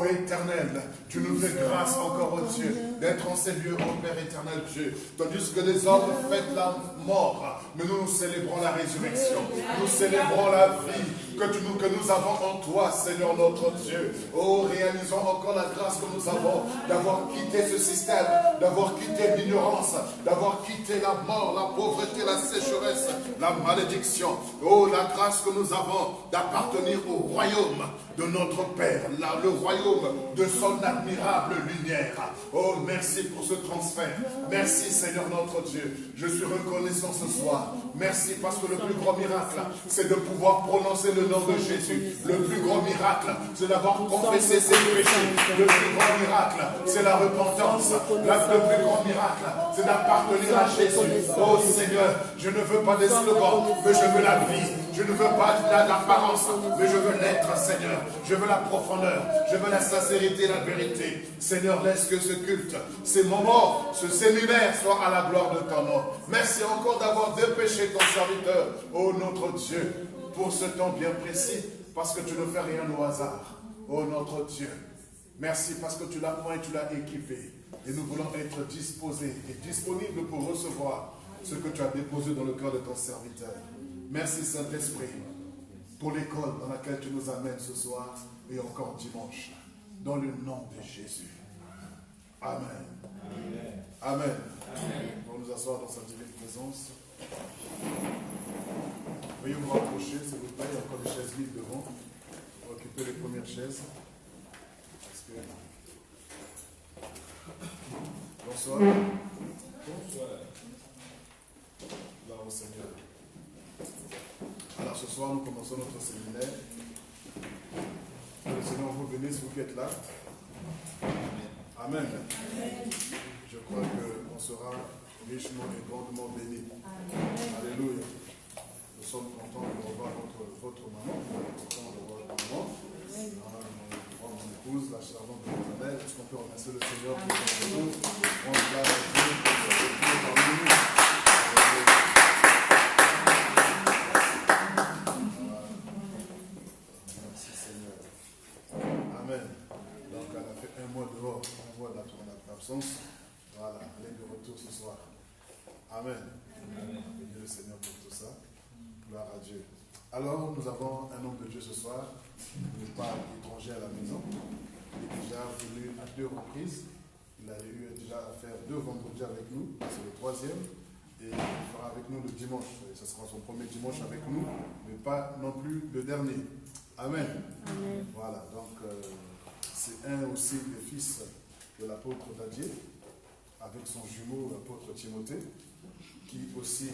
Éternel, tu nous fais grâce encore, oh Dieu, d'être en ces lieux, ô Père éternel Dieu. Tandis que les hommes fêtent la mort, mais nous célébrons la résurrection. Nous célébrons la vie que nous avons en toi, Seigneur notre Dieu. Oh, réalisons encore la grâce que nous avons d'avoir quitté ce système, d'avoir quitté l'ignorance, d'avoir quitté la mort, la pauvreté, la sécheresse, la malédiction. Oh, la grâce que nous avons d'appartenir au royaume de notre Père, le royaume de son admirable lumière. Oh, merci pour ce transfert. Merci, Seigneur notre Dieu. Je suis reconnaissant ce soir. Merci parce que le plus grand miracle, c'est de pouvoir prononcer le nom de Jésus. Le plus grand miracle, c'est d'avoir confessé ses péchés. Le plus grand miracle, c'est la repentance. Le plus grand miracle, c'est d'appartenir à Jésus. Oh Seigneur, je ne veux pas des slogans, mais je veux la vie. Je ne veux pas l'apparence, mais je veux l'être, Seigneur. Je veux la profondeur, je veux la sincérité et la vérité. Seigneur, laisse que ce culte, ces moments, ce séminaire soit à la gloire de ton nom. Merci encore d'avoir dépêché ton serviteur, ô notre Dieu, pour ce temps bien précis, parce que tu ne fais rien au hasard. Ô notre Dieu, merci parce que tu l'as oint et tu l'as équipé. Et nous voulons être disposés et disponibles pour recevoir ce que tu as déposé dans le cœur de ton serviteur. Merci Saint-Esprit pour l'école dans laquelle tu nous amènes ce soir et encore dimanche. Dans le nom de Jésus. Amen. Amen. Amen. Amen. On va nous asseoir dans sa divine présence. Veuillez vous rapprocher, s'il vous plaît. Il y a encore des chaises libres devant. On va occuper les premières chaises. Parce que... Bonsoir. Bonsoir. Là au Seigneur. Alors ce soir, nous commençons notre séminaire. Que le Seigneur vous bénisse, vous qui êtes là. Amen. Amen. Je crois qu'on sera richement et grandement bénis. Alléluia. Nous sommes contents de revoir votre maman. Nous sommes contents de revoir votre maman. Mon épouse, la servante de l'Éternel. Est-ce qu'on peut remercier le Seigneur pour son retour? On va Dieu pour son retour parmi nous. Dehors, on voit l'absence. Voilà, elle est de retour ce soir. Amen. Bénis le Seigneur pour tout ça. Gloire à Dieu. Alors, nous avons un homme de Dieu ce soir. Il n'est pas étranger à la maison. Il est déjà venu à 2 reprises. Il a eu déjà à faire 2 vendredis avec nous. C'est le 3e. Et il fera avec nous le dimanche. Et ce sera son premier dimanche avec nous, mais pas non plus le dernier. Amen. Amen. Voilà, donc... c'est un aussi des fils de l'apôtre Dadier, avec son jumeau, l'apôtre Timothée, qui aussi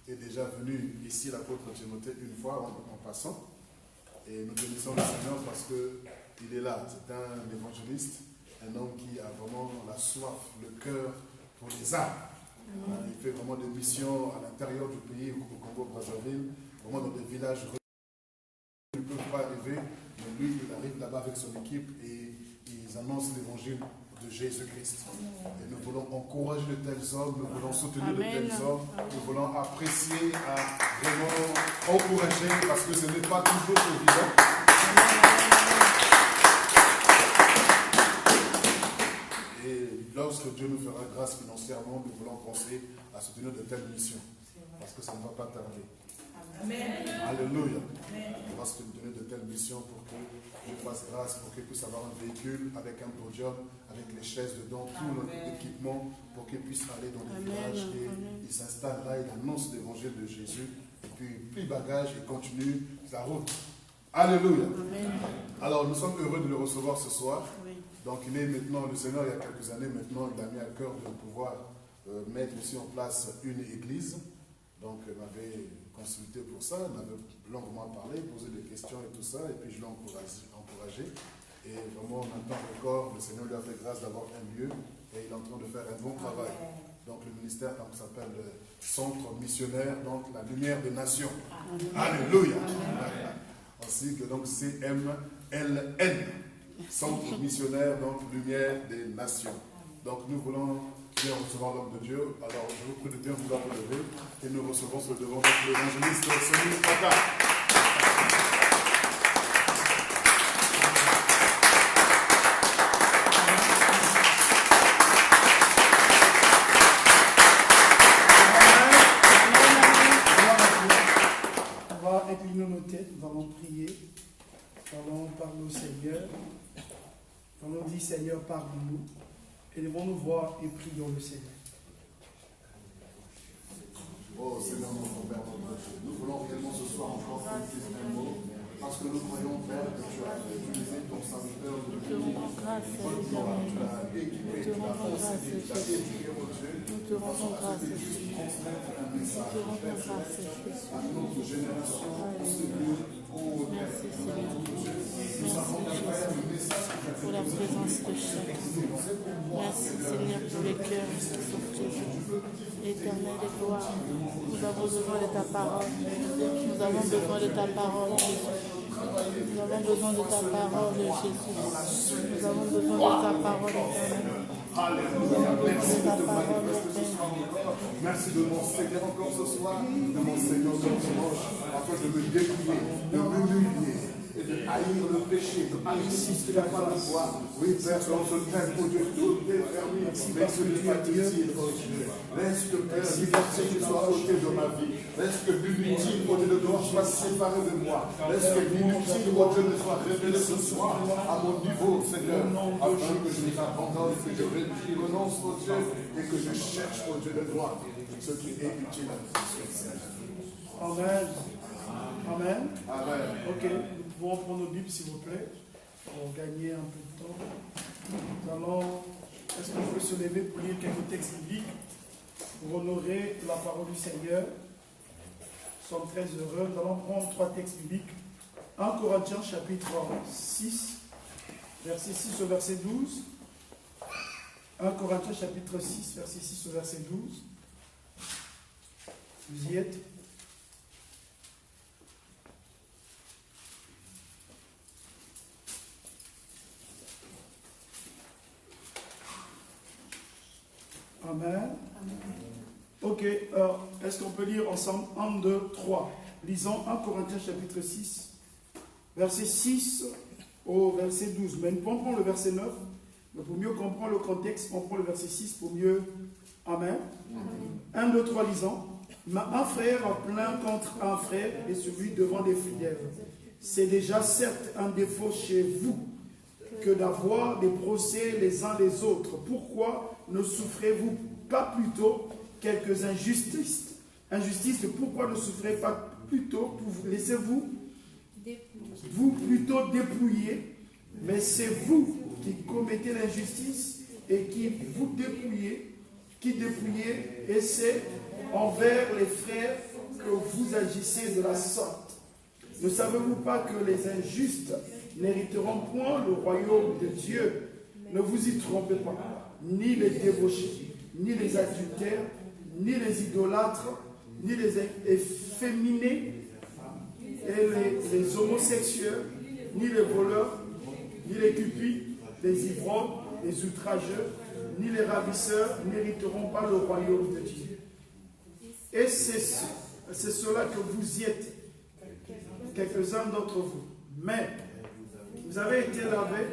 est déjà venu ici, l'apôtre Timothée, une fois en passant. Et nous bénissons le Seigneur parce qu'il est là. C'est un évangéliste, un homme qui a vraiment la soif, le cœur pour les âmes. Il fait vraiment des missions à l'intérieur du pays, au Congo-Brazzaville, vraiment dans des villages qui ne peuvent pas arriver. Mais lui, il arrive là-bas avec son équipe et ils annoncent l'évangile de Jésus-Christ. Et nous voulons encourager de tels hommes, nous voulons soutenir de tels hommes, nous voulons apprécier, vraiment encourager, parce que ce n'est pas toujours évident. Et lorsque Dieu nous fera grâce financièrement, nous voulons penser à soutenir de telles missions, parce que ça ne va pas tarder. Amen. Alléluia. On va se donner de telles missions pour que Dieu fasse grâce, pour qu'il puisse avoir un véhicule avec un podium, avec les chaises dedans, tout notre équipement, pour qu'il puisse aller dans les villages et il s'installe là, il annonce l'évangile de Jésus, et puis plie bagage et continue sa route. Alléluia. Amen. Alors nous sommes heureux de le recevoir ce soir. Oui. Donc il est maintenant, le Seigneur il y a quelques années maintenant, il a mis à cœur de pouvoir mettre aussi en place une église. Donc il m'avait consulté pour ça, il m'avait longuement parlé, posé des questions et tout ça, et puis je l'ai encouragé. Et vraiment, on attend encore, le Seigneur lui a fait grâce d'avoir un lieu, et il est en train de faire un bon travail. Donc le ministère s'appelle le Centre Missionnaire, donc la Lumière des Nations. Alléluia. Ainsi que donc CMLN, Centre Missionnaire, donc Lumière des Nations. Donc nous voulons bien recevoir l'homme de Dieu. Alors je vous prie de bien vouloir vous lever et nous recevons sur le devant de l'évangéliste Sonis Pata. Allons dire, Seigneur, pardonne-nous. Élevons-nous voix et prions le Seigneur. Oh Seigneur, notre Père, nous voulons réellement ce soir encore dire un mot, parce que nous croyons, Père, que tu as utilisé ton serviteur de Nous te rendons grâce, Seigneur. tu l'as équipé, tu l'as possédé, tu l'as éduqué, mon Dieu. Nous te rendons grâce, Tu transmettre un message, Nous te rendons grâce, à notre génération, Seigneur, oh Père. Merci, Seigneur. Nous savons que Père, le message que tu as Pour la présence de chaque. Merci, Seigneur, pour les cœurs qui sont toujours. Éternel et gloire, nous avons besoin de ta parole. Nous avons besoin de ta parole, Jésus. Nous avons besoin de ta parole, Jésus. Nous avons besoin de ta parole, éternelle. Alléluia. Merci de te manifester ce soir encore. Merci de m'enseigner encore ce soir, de m'enseigner encore dimanche, afin de me dépouiller, de m'humilier et de haïr le péché, de haïr tout ce qui n'a pas la foi. Oui, Père, dans ce thème, oh Dieu, tout est permis. Laisse que tu es utile, oh Dieu. Laisse que, Père, liberté soit ôtée de ma vie. Laisse que l'inutile, oh Dieu, ne soit séparé de moi. Laisse que l'inutile, oh Dieu, ne soit révélé ce soir à mon niveau, Seigneur, afin que je abandonne, que je renonce, oh Dieu, et que je cherche, oh Dieu, de toi, ce qui est utile à nous. Amen. Amen. Amen. Ok, nous pouvons prendre nos Bibles, s'il vous plaît, pour gagner un peu de temps. Nous allons, est-ce qu'on peut se lever pour lire quelques textes bibliques pour honorer la parole du Seigneur? Nous sommes très heureux. Nous allons prendre 3 textes bibliques. 1 Corinthiens chapitre 6, verset 6 au verset 12. 1 Corinthiens chapitre 6, verset 6 au verset 12. Vous y êtes? Amen. Ok, est-ce qu'on peut lire ensemble 1, 2, 3? Lisons 1 Corinthiens chapitre 6, verset 6 au verset 12. Mais nous comprendrons le verset 9. Mais pour mieux comprendre le contexte, on prend le verset 6 pour mieux. Amen. 1, 2, 3, lisons. Mais un frère a plaint contre un frère et celui devant des fidèles. C'est déjà certes un défaut chez vous que d'avoir des procès les uns les autres. Pourquoi ne souffrez-vous pas plutôt quelques injustices? Pourquoi ne souffrez pas plutôt? Laissez-vous plutôt dépouiller, mais c'est vous qui commettez l'injustice et qui vous dépouillez, et c'est envers les frères que vous agissez de la sorte. Ne savez-vous pas que les injustes n'hériteront point le royaume de Dieu? Ne vous y trompez pas, ni les débauchés, ni les adultères, ni les idolâtres, ni les efféminés, et les homosexuels, ni les voleurs, ni les cupides, les ivrognes, les outrageux, ni les ravisseurs n'hériteront pas le royaume de Dieu. Et c'est cela que vous y êtes, quelques-uns d'entre vous. Mais vous avez été lavés,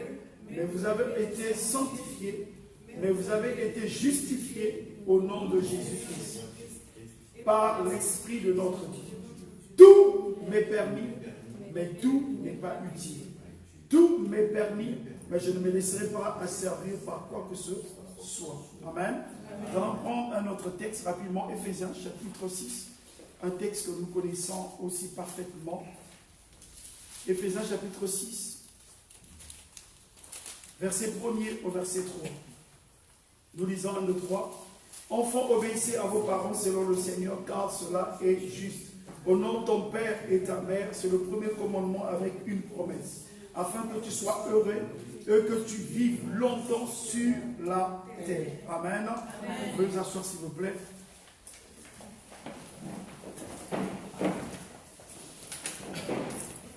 mais vous avez été sanctifiés, mais vous avez été justifiés au nom de Jésus-Christ, par l'Esprit de notre Dieu. Tout m'est permis, mais tout n'est pas utile. Tout m'est permis, mais je ne me laisserai pas asservir par quoi que ce soit. Amen. Nous allons prendre un autre texte rapidement, Éphésiens chapitre 6, un texte que nous connaissons aussi parfaitement. Éphésiens chapitre 6, verset 1er au verset 3. Nous lisons 1, 2, 3. Enfants, obéissez à vos parents selon le Seigneur, car cela est juste. Honore ton père et ta mère, c'est le premier commandement avec une promesse, afin que tu sois heureux et que tu vives longtemps sur la terre. Amen. Vous pouvez vous asseoir s'il vous plaît.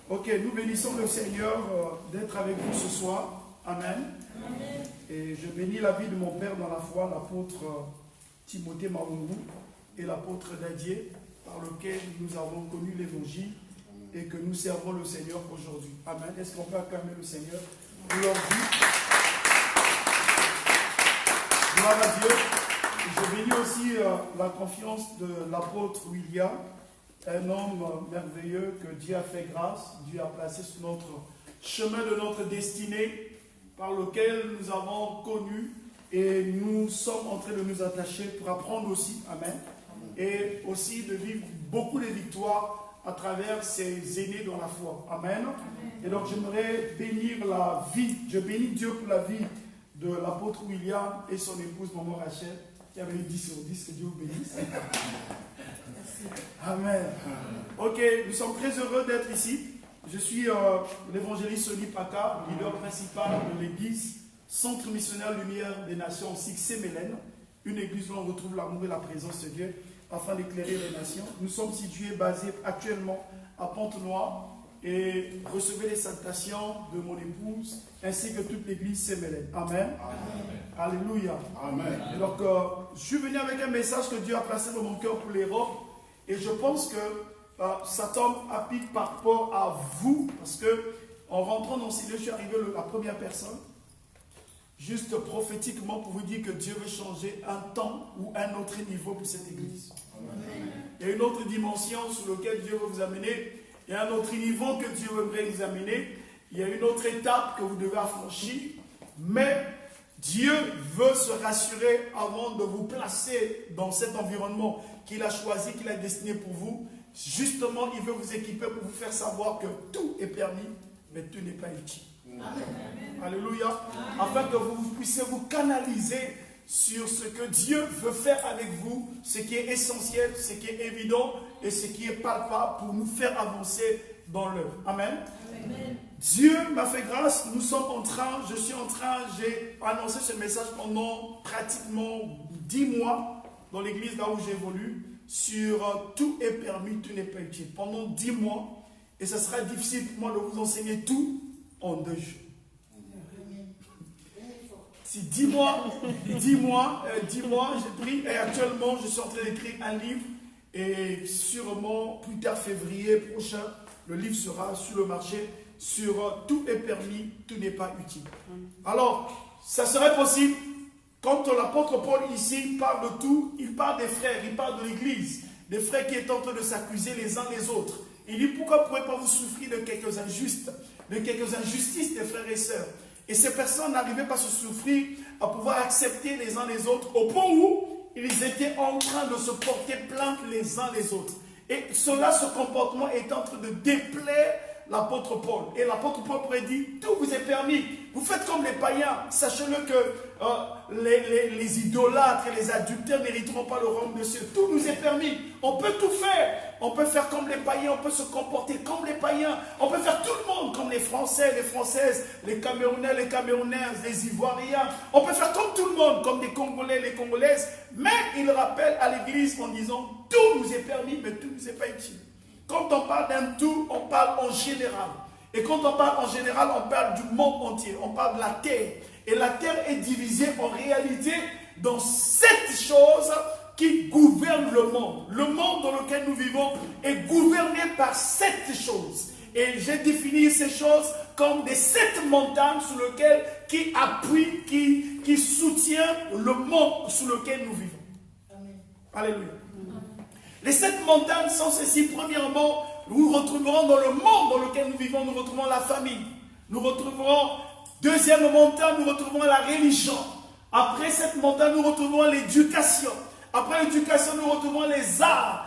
Ok, nous bénissons le Seigneur d'être avec vous ce soir. Amen. Amen. Et je bénis la vie de mon père dans la foi, l'apôtre Timothée Maungu et l'apôtre Dadier, par lequel nous avons connu l'évangile et que nous servons le Seigneur aujourd'hui. Amen. Est-ce qu'on peut acclamer le Seigneur pour leur vie? Gloire à Dieu. Je bénis aussi la confiance de l'apôtre William, un homme merveilleux que Dieu a fait grâce, Dieu a placé sur notre chemin de notre destinée par lequel nous avons connu et nous sommes en train de nous attacher pour apprendre aussi, amen, et aussi de vivre beaucoup de victoires à travers ces aînés dans la foi, amen. Et donc j'aimerais bénir la vie, je bénis Dieu pour la vie de l'apôtre William et son épouse maman Rachel, qui avait eu 10 sur 10, que Dieu vous bénisse. Amen. Ok, nous sommes très heureux d'être ici. Je suis l'évangéliste Sony Paka, leader principal de l'église Centre missionnaire Lumière des Nations, Six-Mélène, une église où on retrouve l'amour et la présence de Dieu afin d'éclairer les nations. Nous sommes situés, basés actuellement à Pente-Noire et recevez les salutations de mon épouse ainsi que toute l'église Six-Mélène. Amen. Amen. Alléluia. Amen. Et donc, je suis venu avec un message que Dieu a placé dans mon cœur pour les robes et je pense que ça tombe à pic par rapport à vous parce que en rentrant dans ces lieux, je suis arrivé la première personne. Juste prophétiquement pour vous dire que Dieu veut changer un temps ou un autre niveau pour cette église. Amen. Il y a une autre dimension sur laquelle Dieu veut vous amener. Il y a un autre niveau que Dieu veut vous amener. Il y a une autre étape que vous devez affranchir. Mais Dieu veut se rassurer avant de vous placer dans cet environnement qu'il a choisi, qu'il a destiné pour vous. Justement, il veut vous équiper pour vous faire savoir que tout est permis, mais tout n'est pas utile. Amen. Alléluia. Afin que vous puissiez vous canaliser sur ce que Dieu veut faire avec vous, ce qui est essentiel, ce qui est évident et ce qui est palpable pour nous faire avancer dans l'œuvre. Amen. Amen. Dieu m'a fait grâce, je suis en train, j'ai annoncé ce message pendant pratiquement 10 mois dans l'église là où j'évolue sur tout est permis, tout n'est pas utile. Pendant 10 mois et ce sera difficile pour moi de vous enseigner tout en 2 jours. Si 10 mois, j'ai pris et actuellement je suis en train d'écrire un livre et sûrement plus tard février prochain, le livre sera sur le marché sur tout est permis, tout n'est pas utile. Alors, ça serait possible quand l'apôtre Paul ici parle de tout, il parle des frères, il parle de l'église, des frères qui sont en train de s'accuser les uns les autres. Il dit pourquoi ne pouvez pas vous souffrir de quelques injustices des frères et sœurs. Et ces personnes n'arrivaient pas à se souffrir, à pouvoir accepter les uns les autres, au point où ils étaient en train de se porter plainte les uns les autres. Et cela, ce comportement est en train de déplaire l'apôtre Paul. Et l'apôtre Paul pourrait dire, tout vous est permis. Vous faites comme les païens. Sachez-le que les idolâtres et les adultères n'hériteront pas le royaume de Dieu. Tout nous est permis. On peut tout faire. On peut faire comme les païens. On peut se comporter comme les païens. On peut faire tout le monde comme les Français, les Françaises, les Camerounais, les Camerounaises, les Ivoiriens. On peut faire comme tout le monde, comme les Congolais, les Congolaises. Mais il rappelle à l'église en disant, tout nous est permis, mais tout ne nous est pas utile. Quand on parle d'un tout, on parle en général. Et quand on parle en général, on parle du monde entier. On parle de la terre. Et la terre est divisée en réalité dans 7 choses qui gouvernent le monde. Le monde dans lequel nous vivons est gouverné par 7 choses. Et j'ai défini ces choses comme des 7 montagnes sur lesquelles qui appuient, qui soutiennent le monde sur lequel nous vivons. Amen. Alléluia. Les 7 montagnes sont ceci. Premièrement, nous retrouverons dans le monde dans lequel nous vivons, nous retrouverons la famille. Nous retrouverons, deuxième montagne, nous retrouverons la religion. Après cette montagne, nous retrouverons l'éducation. Après l'éducation, nous retrouverons les arts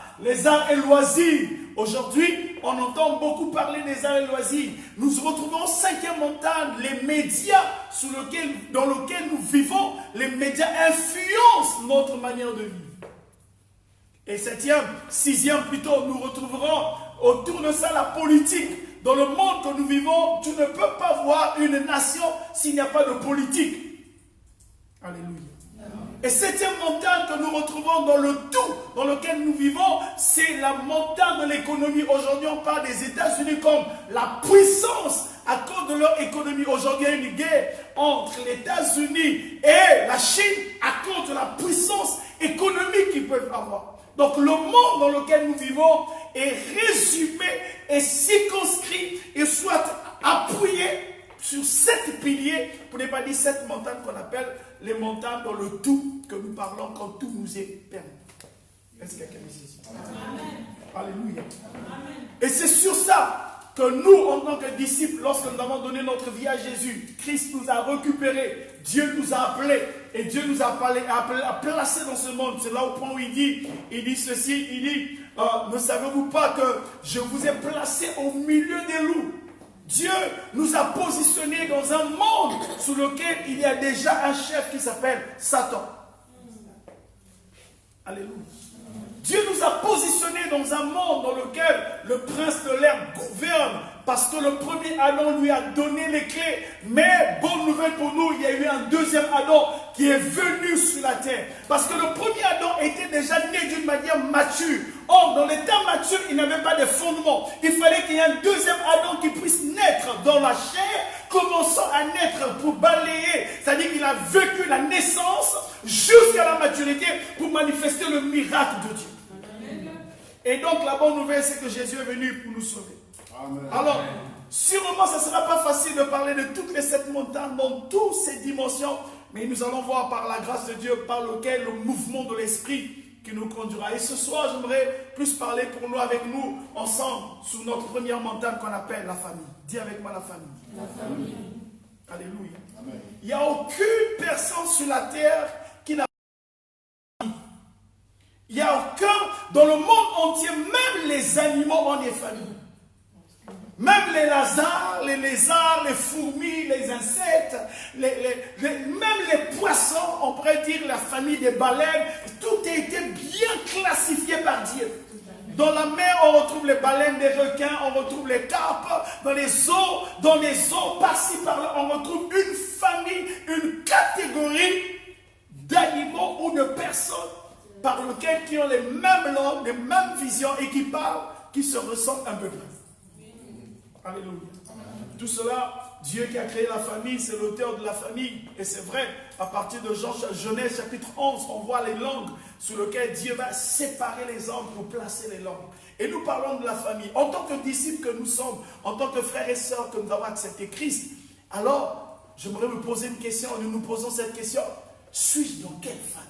et loisirs. Aujourd'hui, on entend beaucoup parler des arts et loisirs. Nous retrouvons 5e montagne, les médias dans lesquels nous vivons. Les médias influencent notre manière de vivre. Et 6e plutôt, nous retrouverons autour de ça la politique. Dans le monde que nous vivons, tu ne peux pas voir une nation s'il n'y a pas de politique. Alléluia. Et 7e montagne que nous retrouvons dans le tout dans lequel nous vivons, c'est la montagne de l'économie. Aujourd'hui, on parle des États-Unis comme la puissance à cause de leur économie. Aujourd'hui, il y a une guerre entre les États-Unis et la Chine à cause de la puissance économique qu'ils peuvent avoir. Donc le monde dans lequel nous vivons est résumé et circonscrit et soit appuyé sur 7 piliers, pour ne pas dire 7 montagnes qu'on appelle les montagnes dans le tout que nous parlons quand tout nous est permis. Est-ce que quelqu'un ici? Amen. Alléluia. Amen. Et c'est sur ça que nous, en tant que disciples, lorsque nous avons donné notre vie à Jésus, Christ nous a récupérés, Dieu nous a appelés, et Dieu nous a placés dans ce monde. C'est là au point où il dit ceci, il dit, ne savez-vous pas que je vous ai placés au milieu des loups? Dieu nous a positionnés dans un monde sous lequel il y a déjà un chef qui s'appelle Satan. Alléluia. Dieu nous a positionnés dans un monde dans lequel le prince de l'air gouverne, parce que le premier Adam lui a donné les clés. Mais, bonne nouvelle pour nous, il y a eu un deuxième Adam qui est venu sur la terre. Parce que le premier Adam était déjà né d'une manière mature. Or, dans l'état mature, il n'avait pas de fondement. Il fallait qu'il y ait un deuxième Adam qui puisse naître dans la chair, commençant à naître pour balayer. C'est-à-dire qu'il a vécu la naissance jusqu'à la maturité pour manifester le miracle de Dieu. Et donc, la bonne nouvelle, c'est que Jésus est venu pour nous sauver. Amen. Alors, sûrement, ce ne sera pas facile de parler de toutes les 7 montagnes dans toutes ces dimensions, mais nous allons voir par la grâce de Dieu, par lequel le mouvement de l'Esprit qui nous conduira. Et ce soir, j'aimerais plus parler pour nous, avec nous, ensemble, sur notre première montagne qu'on appelle la famille. Dis avec moi la famille. La famille. Alléluia. Amen. Il n'y a aucune personne sur la terre qui n'a pas de famille. Il n'y a aucun, dans le monde entier, même les animaux ont des familles. Même les lézards, les fourmis, les insectes, même les poissons, on pourrait dire la famille des baleines, tout a été bien classifié par Dieu. Dans la mer, on retrouve les baleines, les requins, on retrouve les carpes. Dans les eaux, par-ci, par-là, on retrouve une famille, une catégorie d'animaux ou de personnes par lesquelles qui ont les mêmes langues, les mêmes visions et qui parlent, qui se ressemblent un peu près. Alléluia. Tout cela, Dieu qui a créé la famille, c'est l'auteur de la famille. Et c'est vrai, à partir de Genèse chapitre 11, on voit les langues sur lesquelles Dieu va séparer les hommes pour placer les langues. Et nous parlons de la famille. En tant que disciples que nous sommes, en tant que frères et sœurs que nous avons accepté Christ, alors, j'aimerais me poser une question, nous nous posons cette question, suis-je dans quelle famille?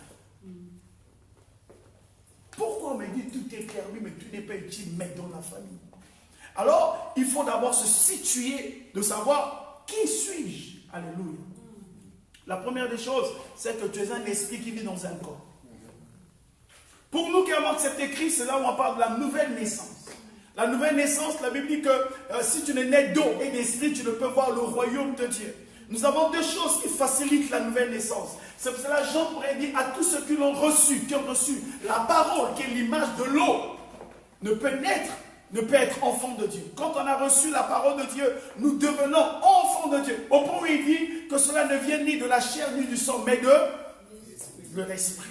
Pourquoi on me dit tout est permis, mais tout n'est pas utile, mais dans la famille? Alors, il faut d'abord se situer, de savoir qui suis-je. Alléluia. La première des choses, c'est que tu es un esprit qui vit dans un corps. Pour nous qui avons accepté Christ, c'est là où on parle de la nouvelle naissance. La nouvelle naissance, la Bible dit que si tu n'es né d'eau et d'esprit, tu ne peux voir le royaume de Dieu. Nous avons deux choses qui facilitent la nouvelle naissance. C'est pour cela que Jean pourrait dire à tous ceux qui l'ont reçu, qui ont reçu la parole, qui est l'image de l'eau, ne peut être enfant de Dieu. Quand on a reçu la parole de Dieu, nous devenons enfants de Dieu. Au point où il dit que cela ne vient ni de la chair ni du sang, mais de l'esprit.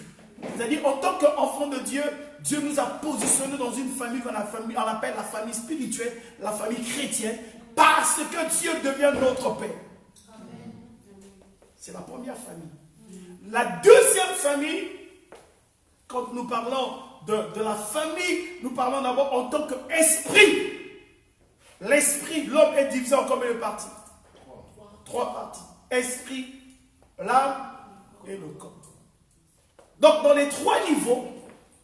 C'est-à-dire, en tant qu'enfant de Dieu, Dieu nous a positionnés dans une famille qu'on appelle la famille spirituelle, la famille chrétienne, parce que Dieu devient notre Père. C'est la première famille. La deuxième famille, quand nous parlons de la famille, nous parlons d'abord en tant qu'esprit. L'esprit, l'homme est divisé en combien de parties? Trois parties. Esprit, l'âme et le corps. Donc dans les trois niveaux,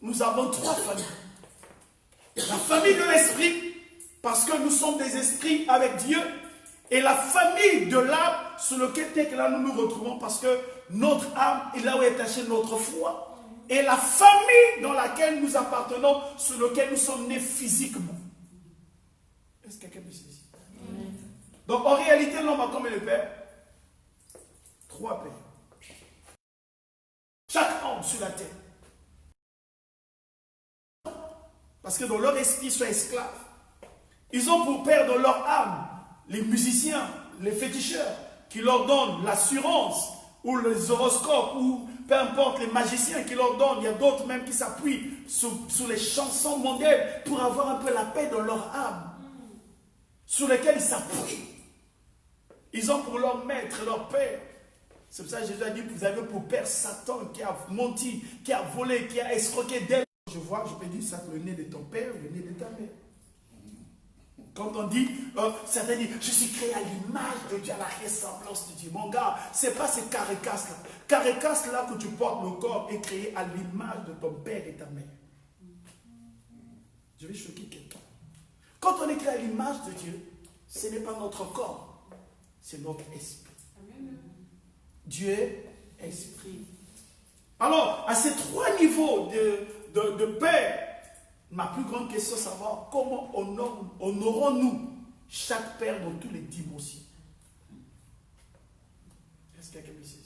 nous avons trois familles. La famille de l'esprit, parce que nous sommes des esprits avec Dieu, et la famille de l'âme, sur lequel là nous nous retrouvons, parce que notre âme est là où est attachée notre foi. Et la famille dans laquelle nous appartenons, sur laquelle nous sommes nés physiquement. Est-ce que quelqu'un peut se dire? Donc en réalité, l'homme a combien de pères? 3 pères. Chaque homme sur la terre. Parce que dans leur esprit, ils sont esclaves. Ils ont pour père dans leur âme les musiciens, les féticheurs, qui leur donnent l'assurance, ou les horoscopes, ou peu importe, les magiciens qui leur donnent. Il y a d'autres même qui s'appuient sur les chansons mondaines pour avoir un peu la paix dans leur âme, sur lesquelles ils s'appuient. Ils ont pour leur maître, leur père. C'est pour ça que Jésus a dit, vous avez pour père Satan qui a menti, qui a volé, qui a escroqué d'elle. Je peux dire ça, le nez de ton père, le nez de ta mère. Quand on dit, certains disent, je suis créé à l'image de Dieu, à la ressemblance de Dieu. Mon gars, ce n'est pas ces caricaces-là. Caricaces-là que tu portes le corps est créé à l'image de ton père et ta mère. Je vais choquer quelqu'un. Quand on est créé à l'image de Dieu, ce n'est pas notre corps, c'est notre esprit. Dieu est esprit. Alors, à ces 3 niveaux de paix, ma plus grande question, c'est savoir comment honorons-nous chaque père dans toutes les dimensions. Est-ce qu'il y a quelqu'un ici?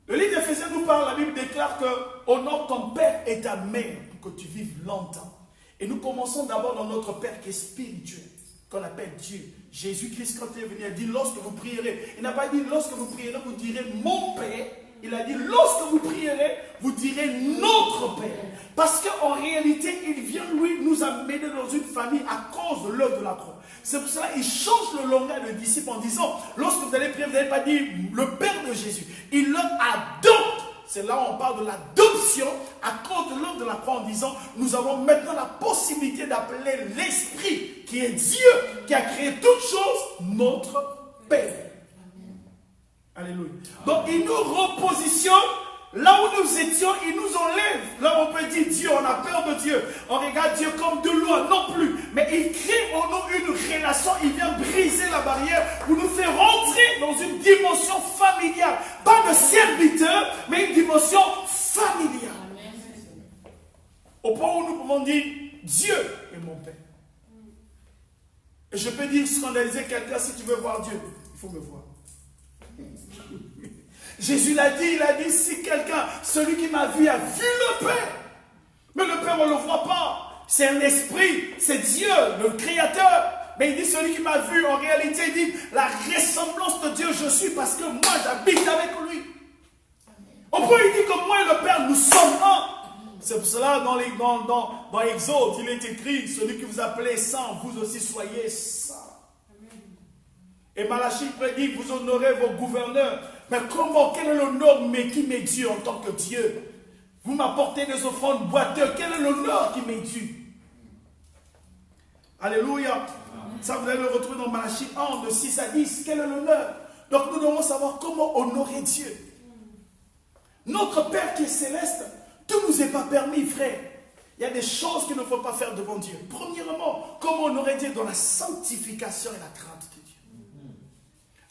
Le livre d'Éphésiens nous parle, la Bible déclare que honore ton père et ta mère pour que tu vives longtemps. Et nous commençons d'abord dans notre père qui est spirituel, qu'on appelle Dieu. Jésus-Christ, quand il est venu, il a dit lorsque vous prierez. Il n'a pas dit lorsque vous prierez, vous direz mon père. Il a dit lorsque vous prierez, vous direz notre père. Parce qu'en réalité, il vient lui nous amener dans une famille à cause de l'œuvre de la croix. C'est pour cela qu'il change le langage de disciple en disant, lorsque vous allez prier, vous n'allez pas dire le Père de Jésus. Il leur adopte. C'est là où on parle de l'adoption à cause de l'œuvre de la croix en disant, nous avons maintenant la possibilité d'appeler l'Esprit qui est Dieu, qui a créé toutes choses, notre Père. Alléluia. Donc il nous repositionne là où nous étions, il nous enlève. Là où on peut dire Dieu, on a peur de Dieu. On regarde Dieu comme de loin, non plus. Mais il crée en nous une relation, il vient briser la barrière pour nous faire rentrer dans une dimension familiale. Pas de serviteur, mais une dimension familiale. Au point où nous pouvons dire Dieu est mon Père. Et je peux dire scandaliser quelqu'un, si tu veux voir Dieu, il faut me voir. Jésus l'a dit, il a dit, si quelqu'un, celui qui m'a vu a vu le Père. Mais le Père, on ne le voit pas. C'est un esprit, c'est Dieu, le Créateur. Mais il dit, celui qui m'a vu, en réalité, il dit, la ressemblance de Dieu, je suis parce que moi, j'habite avec lui. Au point, il dit que moi et le Père, nous sommes un. C'est pour cela, dans Exode, il est écrit, celui que vous appelez saint, vous aussi soyez saints. Et Malachie prédit, vous honorez vos gouverneurs. Mais comment, quel est l'honneur qui m'est dû en tant que Dieu? Vous m'apportez des offrandes boiteuses, quel est l'honneur qui m'est dû? Alléluia. Ça, vous allez le retrouver dans Malachie 1, de 6 à 10. Quel est l'honneur? Donc nous devons savoir comment honorer Dieu. Notre Père qui est céleste, tout ne nous est pas permis, frère. Il y a des choses qu'il ne faut pas faire devant Dieu. Premièrement, comment honorer Dieu dans la sanctification et la crainte de Dieu.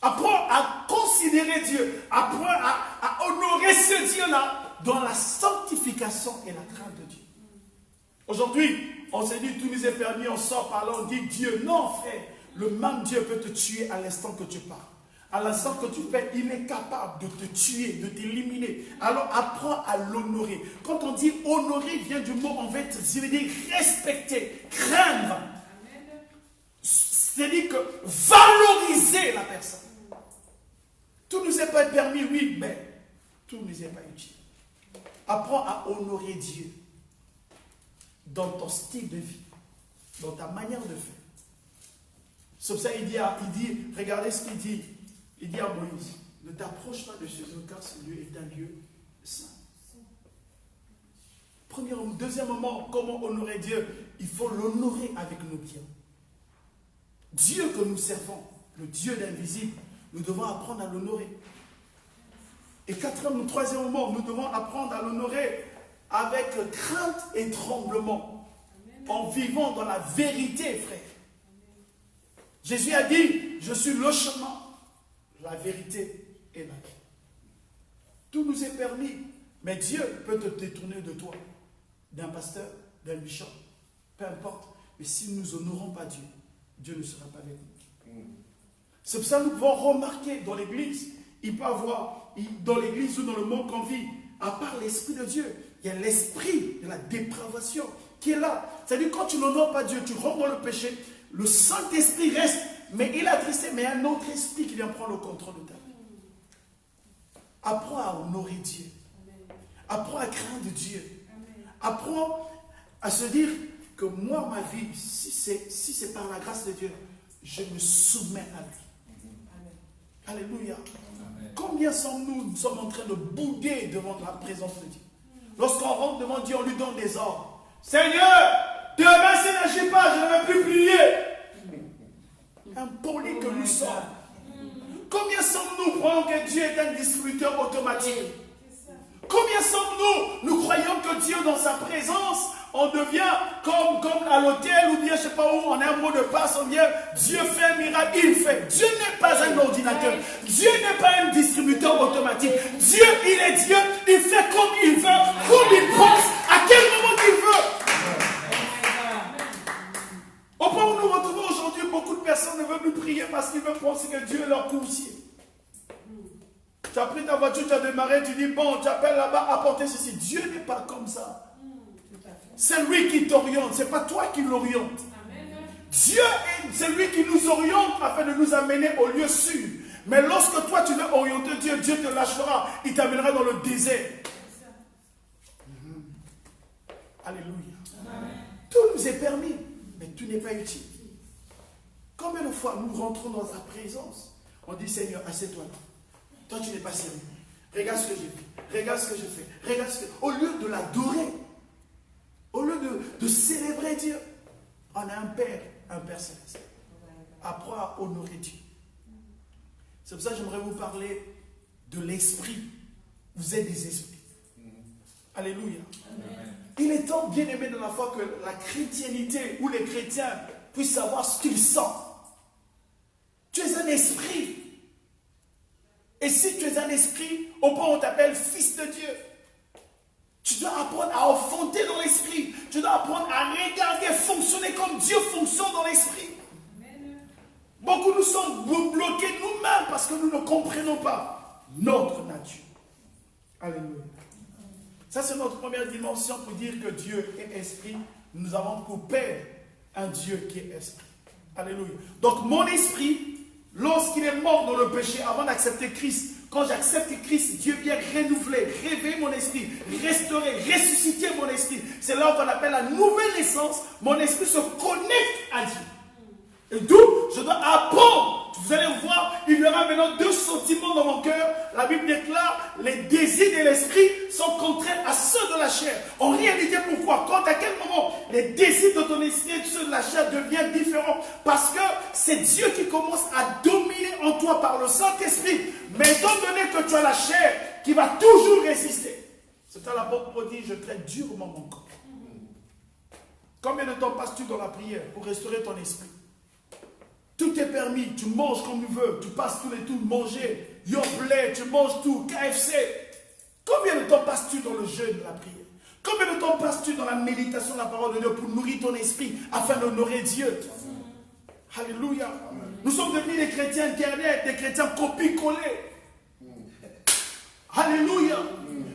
Apprends à considérer Dieu. Apprends à honorer ce Dieu-là dans la sanctification et la crainte de Dieu. Aujourd'hui, on s'est dit, tout nous est permis, on sort par là, on dit Dieu. Non, frère, le même Dieu peut te tuer à l'instant que tu parles. À l'instant que tu fais, il est capable de te tuer, de t'éliminer. Alors apprends à l'honorer. Quand on dit honorer, vient du mot en fait, ça veut dire respecter, craindre. C'est-à-dire que valoriser la personne. Tout ne nous est pas permis, oui, mais tout ne nous est pas utile. Apprends à honorer Dieu dans ton style de vie, dans ta manière de faire. C'est pour ça qu'il dit, regardez ce qu'il dit. Il dit à Moïse, ne t'approche pas de ce lieu, car ce lieu est un lieu saint. Premièrement, deuxièmement, comment honorer Dieu? Il faut l'honorer avec nos biens. Dieu que nous servons, le Dieu d'invisible, nous devons apprendre à l'honorer. Et troisièmement, nous devons apprendre à l'honorer avec crainte et tremblement, en vivant dans la vérité, frère. Jésus a dit, je suis le chemin, la vérité et la vie. Tout nous est permis, mais Dieu peut te détourner de toi, d'un pasteur, d'un bishop, peu importe. Mais si nous n'honorons pas Dieu, Dieu ne sera pas avec nous. C'est pour ça que nous pouvons remarquer dans l'église, il peut avoir, dans l'église ou dans le monde qu'on vit, à part l'Esprit de Dieu, il y a l'esprit de la dépravation qui est là. C'est-à-dire quand tu n'honores pas Dieu, tu rentres dans le péché, le Saint-Esprit reste, mais il est attristé, mais un autre esprit qui vient prendre le contrôle de ta vie. Apprends à honorer Dieu. Apprends à craindre Dieu. Apprends à se dire que moi, ma vie, si c'est par la grâce de Dieu, je me soumets à lui. Alléluia. Combien nous sommes en train de bouder devant la présence de Dieu? Lorsqu'on rentre devant Dieu, on lui donne des ordres. Seigneur, demain, si n'agis pas, je ne vais plus prier. Impoli que nous sommes. Combien sommes-nous croyant que Dieu est un distributeur automatique? Combien sommes-nous? Nous croyons que Dieu, dans sa présence, on devient comme à l'hôtel ou bien je ne sais pas où, on a un mot de passe, on vient, Dieu fait un miracle, il fait. Dieu n'est pas un ordinateur. Dieu n'est pas un distributeur automatique. Dieu, il est Dieu, il fait comme il veut, comme il pense, à quel moment il veut. Au point où nous retrouvons aujourd'hui, beaucoup de personnes ne veulent plus prier parce qu'ils veulent penser que Dieu est leur coursier. Tu as pris ta voiture, tu as démarré, tu dis, bon, tu appelles là-bas, apportez ceci. Dieu n'est pas comme ça. C'est lui qui t'oriente, ce n'est pas toi qui l'oriente. Dieu, c'est lui qui nous oriente afin de nous amener au lieu sûr. Mais lorsque toi tu veux orienter Dieu, Dieu te lâchera, il t'amènera dans le désert. Alléluia. Tout nous est permis, mais tout n'est pas utile. Combien de fois nous rentrons dans sa présence, on dit Seigneur, assieds-toi là. Toi tu n'es pas sérieux. Regarde ce que j'ai fait, regarde ce que je fais, regarde ce que... Au lieu de l'adorer, au lieu de célébrer Dieu, on a un Père céleste. Apprends à honorer Dieu. C'est pour ça que j'aimerais vous parler de l'esprit. Vous êtes des esprits. Alléluia. Amen. Il est temps, bien aimé de la foi, que la chrétiennité ou les chrétiens puissent savoir ce qu'ils sentent. Tu es un esprit. Et si tu es un esprit, au point où on t'appelle fils de Dieu, tu dois apprendre à enfanter dans l'esprit. Tu dois apprendre à regarder, fonctionner comme Dieu fonctionne dans l'esprit. Beaucoup nous sommes bloqués nous-mêmes parce que nous ne comprenons pas notre nature. Alléluia. Ça, c'est notre première dimension pour dire que Dieu est esprit. Nous avons pour Père un Dieu qui est esprit. Alléluia. Donc, mon esprit, lorsqu'il est mort dans le péché, avant d'accepter Christ, quand j'accepte Christ, Dieu vient renouveler, réveiller mon esprit, restaurer, ressusciter mon esprit. C'est là qu'on appelle la nouvelle naissance. Mon esprit se connecte à Dieu. Et d'où je dois apprendre. Vous allez voir, il y aura maintenant deux sentiments dans mon cœur. La Bible déclare, les désirs de l'esprit sont contraires à ceux de la chair. En réalité, pourquoi? Quand à quel moment les désirs de ton esprit et ceux de la chair deviennent différents? Parce que c'est Dieu qui commence à dominer en toi par le Saint-Esprit. Mais étant donné que tu as la chair qui va toujours résister, c'est à l'apôtre Paul dit, je traite durement mon corps. Combien de temps passes-tu dans la prière pour restaurer ton esprit? Tout est permis, tu manges comme tu veux, tu passes tous les tours manger, Yoplait, tu manges tout, KFC. Combien de temps passes-tu dans le jeûne de la prière? Combien de temps passes-tu dans la méditation de la parole de Dieu pour nourrir ton esprit afin d'honorer Dieu? Alléluia. Nous sommes devenus des chrétiens internet, des chrétiens copie-collés. Alléluia.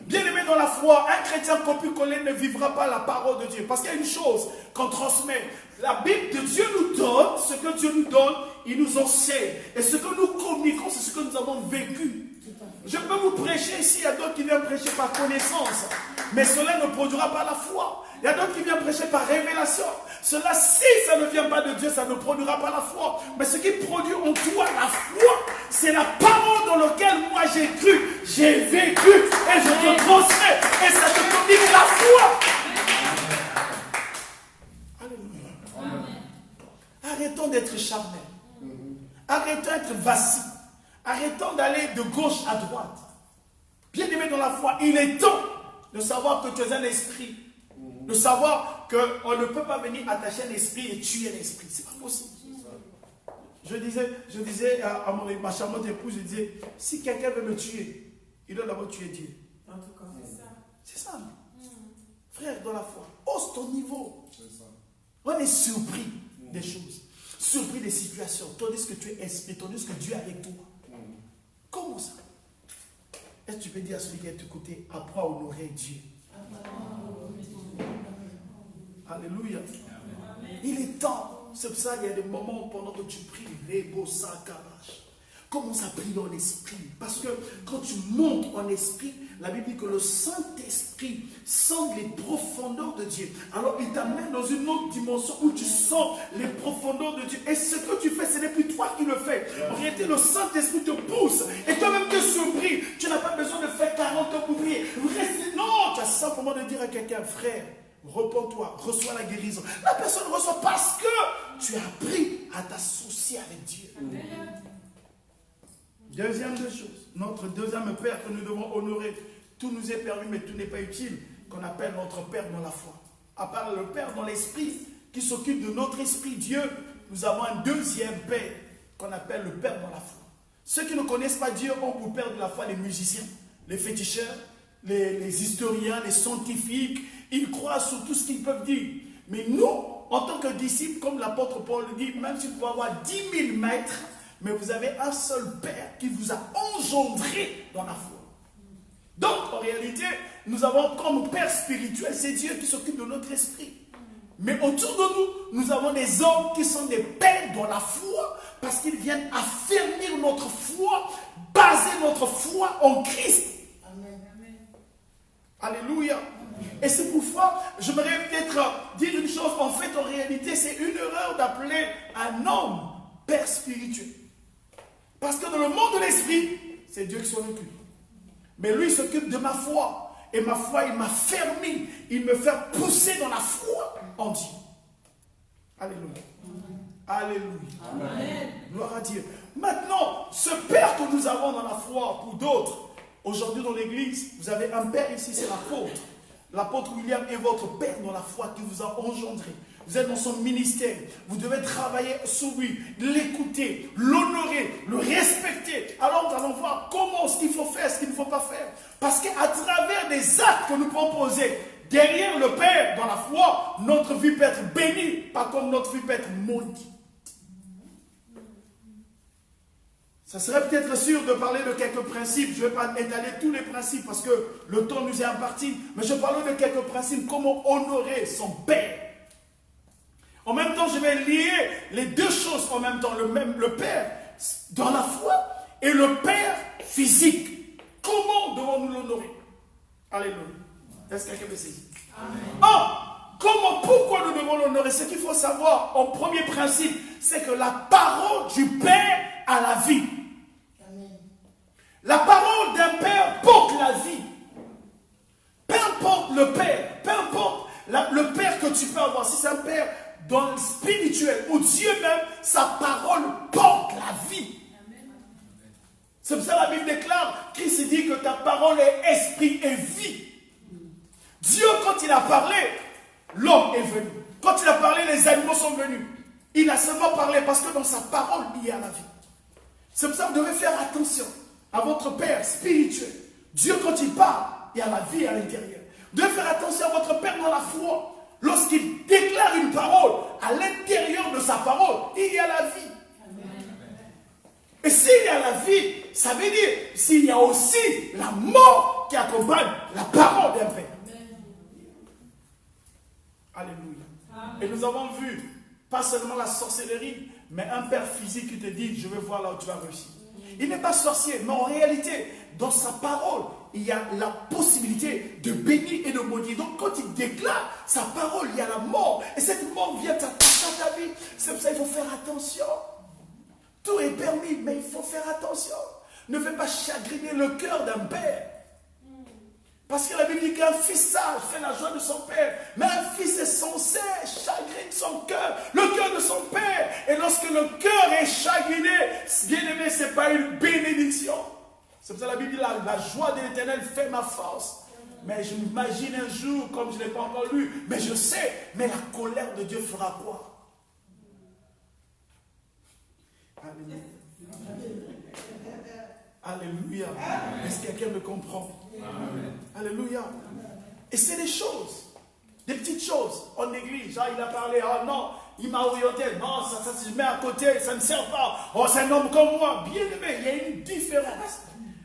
Bien-aimé dans la foi, un chrétien copie-collé ne vivra pas la parole de Dieu. Parce qu'il y a une chose qu'on transmet. La Bible de Dieu nous donne, ce que Dieu nous donne, il nous enseigne. Et ce que nous communiquons, c'est ce que nous avons vécu. Je peux vous prêcher ici, il y a d'autres qui viennent prêcher par connaissance. Mais cela ne produira pas la foi. Il y a d'autres qui viennent prêcher par révélation. Cela, si ça ne vient pas de Dieu, ça ne produira pas la foi. Mais ce qui produit en toi la foi, c'est la parole dans laquelle moi j'ai cru, j'ai vécu et je te transmets. Et ça te communique la foi. Alléluia. Arrêtons d'être charnels. Arrêtons d'être vacils. Arrêtons d'aller de gauche à droite. Bien-aimé dans la foi, il est temps de savoir que tu es un esprit. De savoir qu'on ne peut pas venir attacher un esprit et tuer l'esprit. C'est pas possible. Je disais à ma charmante épouse, je disais, si quelqu'un veut me tuer, il doit d'abord tuer Dieu. En tout cas, c'est ça. Frère, dans la foi, hausse ton niveau. On est surpris des choses, surpris des situations, tandis que tu es esprit, tandis que Dieu est avec toi. Comment ça? Est-ce que tu peux dire à celui qui est de côté, apprends à honorer Dieu? Alléluia. Il est temps. C'est pour ça qu'il y a des moments pendant que tu pries, les beaux saccarages. Commence à prier en esprit. Parce que quand tu montes en esprit, la Bible dit que le Saint-Esprit sent les profondeurs de Dieu. Alors il t'amène dans une autre dimension où tu sens les profondeurs de Dieu. Et ce que tu fais, ce n'est plus toi qui le fais. En réalité, le Saint-Esprit te pousse. Et toi-même te surpris. Tu n'as pas besoin de faire 40 ans pour prier. Non, tu as simplement de dire à quelqu'un, frère, repens-toi, reçois la guérison. La personne reçoit parce que tu as appris à t'associer avec Dieu. Amen. Deuxième des choses, notre deuxième Père que nous devons honorer, tout nous est permis, mais tout n'est pas utile, qu'on appelle notre Père dans la foi. À part le Père dans l'esprit, qui s'occupe de notre esprit, Dieu, nous avons un deuxième Père, qu'on appelle le Père dans la foi. Ceux qui ne connaissent pas Dieu ont pour Père de la foi les musiciens, les féticheurs, les historiens, les scientifiques. Ils croient sur tout ce qu'ils peuvent dire. Mais nous, en tant que disciples, comme l'apôtre Paul dit, même si vous pouvez avoir 10 000 maîtres, mais vous avez un seul Père qui vous a engendré dans la foi. Donc, en réalité, nous avons comme Père spirituel, c'est Dieu qui s'occupe de notre esprit. Mais autour de nous, nous avons des hommes qui sont des pères dans la foi, parce qu'ils viennent affermir notre foi, baser notre foi en Christ. Amen. Alléluia. Et c'est pourquoi, j'aimerais peut-être dire une chose, en fait, en réalité, c'est une erreur d'appeler un homme père spirituel. Parce que dans le monde de l'esprit, c'est Dieu qui s'en occupe. Mais lui, il s'occupe de ma foi. Et ma foi, il m'a fermé. Il me fait pousser dans la foi en Dieu. Alléluia. Alléluia. Amen. Gloire à Dieu. Maintenant, ce Père que nous avons dans la foi, pour d'autres, aujourd'hui dans l'église, vous avez un Père ici, c'est l'apôtre. L'apôtre William est votre Père dans la foi qui vous a engendré. Vous êtes dans son ministère. Vous devez travailler sur lui, l'écouter, l'honorer, le respecter. Alors nous allons voir comment ce qu'il faut faire, ce qu'il ne faut pas faire. Parce qu'à travers des actes que nous proposons, derrière le Père, dans la foi, notre vie peut être bénie, pas comme notre vie peut être maudite. Ça serait peut-être sûr de parler de quelques principes. Je ne vais pas étaler tous les principes parce que le temps nous est imparti. Mais je parle de quelques principes. Comment honorer son Père. En même temps, je vais lier les deux choses en même temps. Le Père dans la foi et le Père physique. Comment devons-nous l'honorer? Alléluia. Est-ce que quelqu'un me sait? Pourquoi nous devons l'honorer? Ce qu'il faut savoir en premier principe, c'est que la parole du Père a la vie. La parole d'un Père porte la vie. Peu importe le Père, peu importe le Père que tu peux avoir, si c'est un Père dans le spirituel, ou Dieu même, sa parole porte la vie. C'est pour ça que la Bible déclare, Christ dit que ta parole est esprit et vie. Dieu, quand il a parlé, l'homme est venu. Quand il a parlé, les animaux sont venus. Il a seulement parlé parce que dans sa parole, il y a la vie. C'est pour ça que vous devez faire attention à votre Père spirituel. Dieu, quand il parle, il y a la vie à l'intérieur. Vous devez faire attention à votre Père dans la foi. Lorsqu'il déclare une parole, à l'intérieur de sa parole, il y a la vie. Et s'il y a la vie, ça veut dire s'il y a aussi la mort qui accompagne la parole d'un Père. Alléluia. Et nous avons vu, pas seulement la sorcellerie, mais un père physique qui te dit, je vais voir là où tu vas réussir. Il n'est pas sorcier, mais en réalité, dans sa parole, il y a la possibilité de bénir et de maudire. Donc quand il déclare sa parole, il y a la mort. Et cette mort vient t'attacher à ta vie. C'est pour ça qu'il faut faire attention. Tout est permis, mais il faut faire attention. Ne fais pas chagriner le cœur d'un père. Parce que la Bible dit qu'un fils sage fait la joie de son père. Mais un fils est censé chagriner son cœur, le cœur de son père. Et lorsque le cœur est chagriné, bien aimé, ce n'est pas une bénédiction. C'est pour ça que la Bible dit la joie de l'Éternel fait ma force. Mais je m'imagine un jour, comme je ne l'ai pas encore lu, mais je sais, mais la colère de Dieu fera quoi? Alléluia. Alléluia. Est-ce que quelqu'un me comprend? Amen. Alléluia. Et c'est des choses, des petites choses en église. Genre, il a parlé, oh non, il m'a orienté, non, ça se met à côté, ça ne sert pas. Oh, c'est un homme comme moi. Bien aimé, il y a une différence.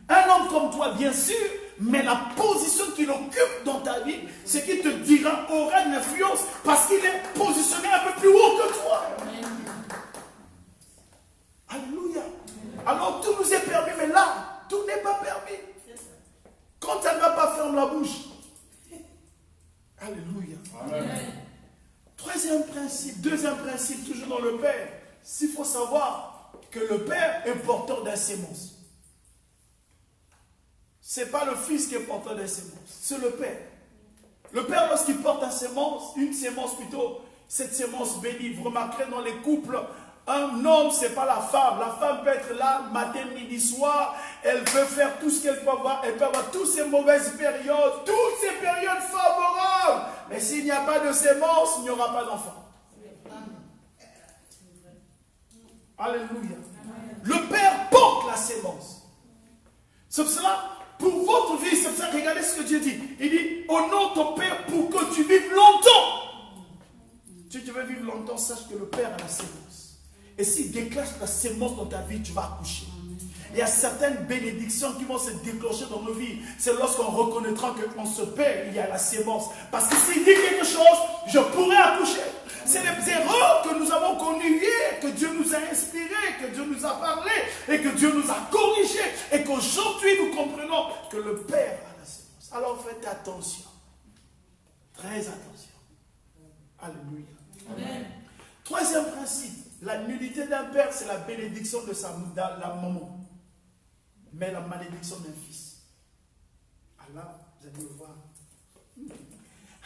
Un homme comme toi, bien sûr, mais la position qu'il occupe dans ta vie, ce qu'il te dira aura une influence parce qu'il est positionné un peu plus haut que toi. Alléluia. Alors tout nous est permis, mais là, tout n'est pas permis. Quand elle n'a pas ferme la bouche. Alléluia. Amen. Deuxième principe, toujours dans le Père. S'il faut savoir que le Père est porteur d'un sémence. Ce n'est pas le Fils qui est porteur d'un sémence, c'est le Père. Le Père, lorsqu'il porte une sémence plutôt, cette sémence bénie, vous remarquerez dans les couples, Un homme, ce n'est pas la femme. La femme peut être là, matin, midi, soir. Elle peut faire tout ce qu'elle peut avoir. Elle peut avoir toutes ces mauvaises périodes, toutes ces périodes favorables. Mais s'il n'y a pas de sémence, il n'y aura pas d'enfant. Alléluia. Le Père porte la sémence. C'est pour cela, pour votre vie, c'est pour ça, regardez ce que Dieu dit. Il dit, honore ton Père pour que tu vives longtemps. Si tu veux vivre longtemps, sache que le Père a la sémence. Et s'il déclenche la sémence dans ta vie, tu vas accoucher. Il y a certaines bénédictions qui vont se déclencher dans nos vies. C'est lorsqu'on reconnaîtra qu'en ce Père, il y a la sémence. Parce que s'il dit quelque chose, je pourrais accoucher. C'est les erreurs que nous avons connues hier, que Dieu nous a inspirées, que Dieu nous a parlé, et que Dieu nous a corrigées. Et qu'aujourd'hui, nous comprenons que le Père a la sémence. Alors faites attention. Très attention. Alléluia. Amen. Troisième principe. La nullité d'un père, c'est la bénédiction de la maman. Mais la malédiction d'un fils. Alors, vous allez le voir.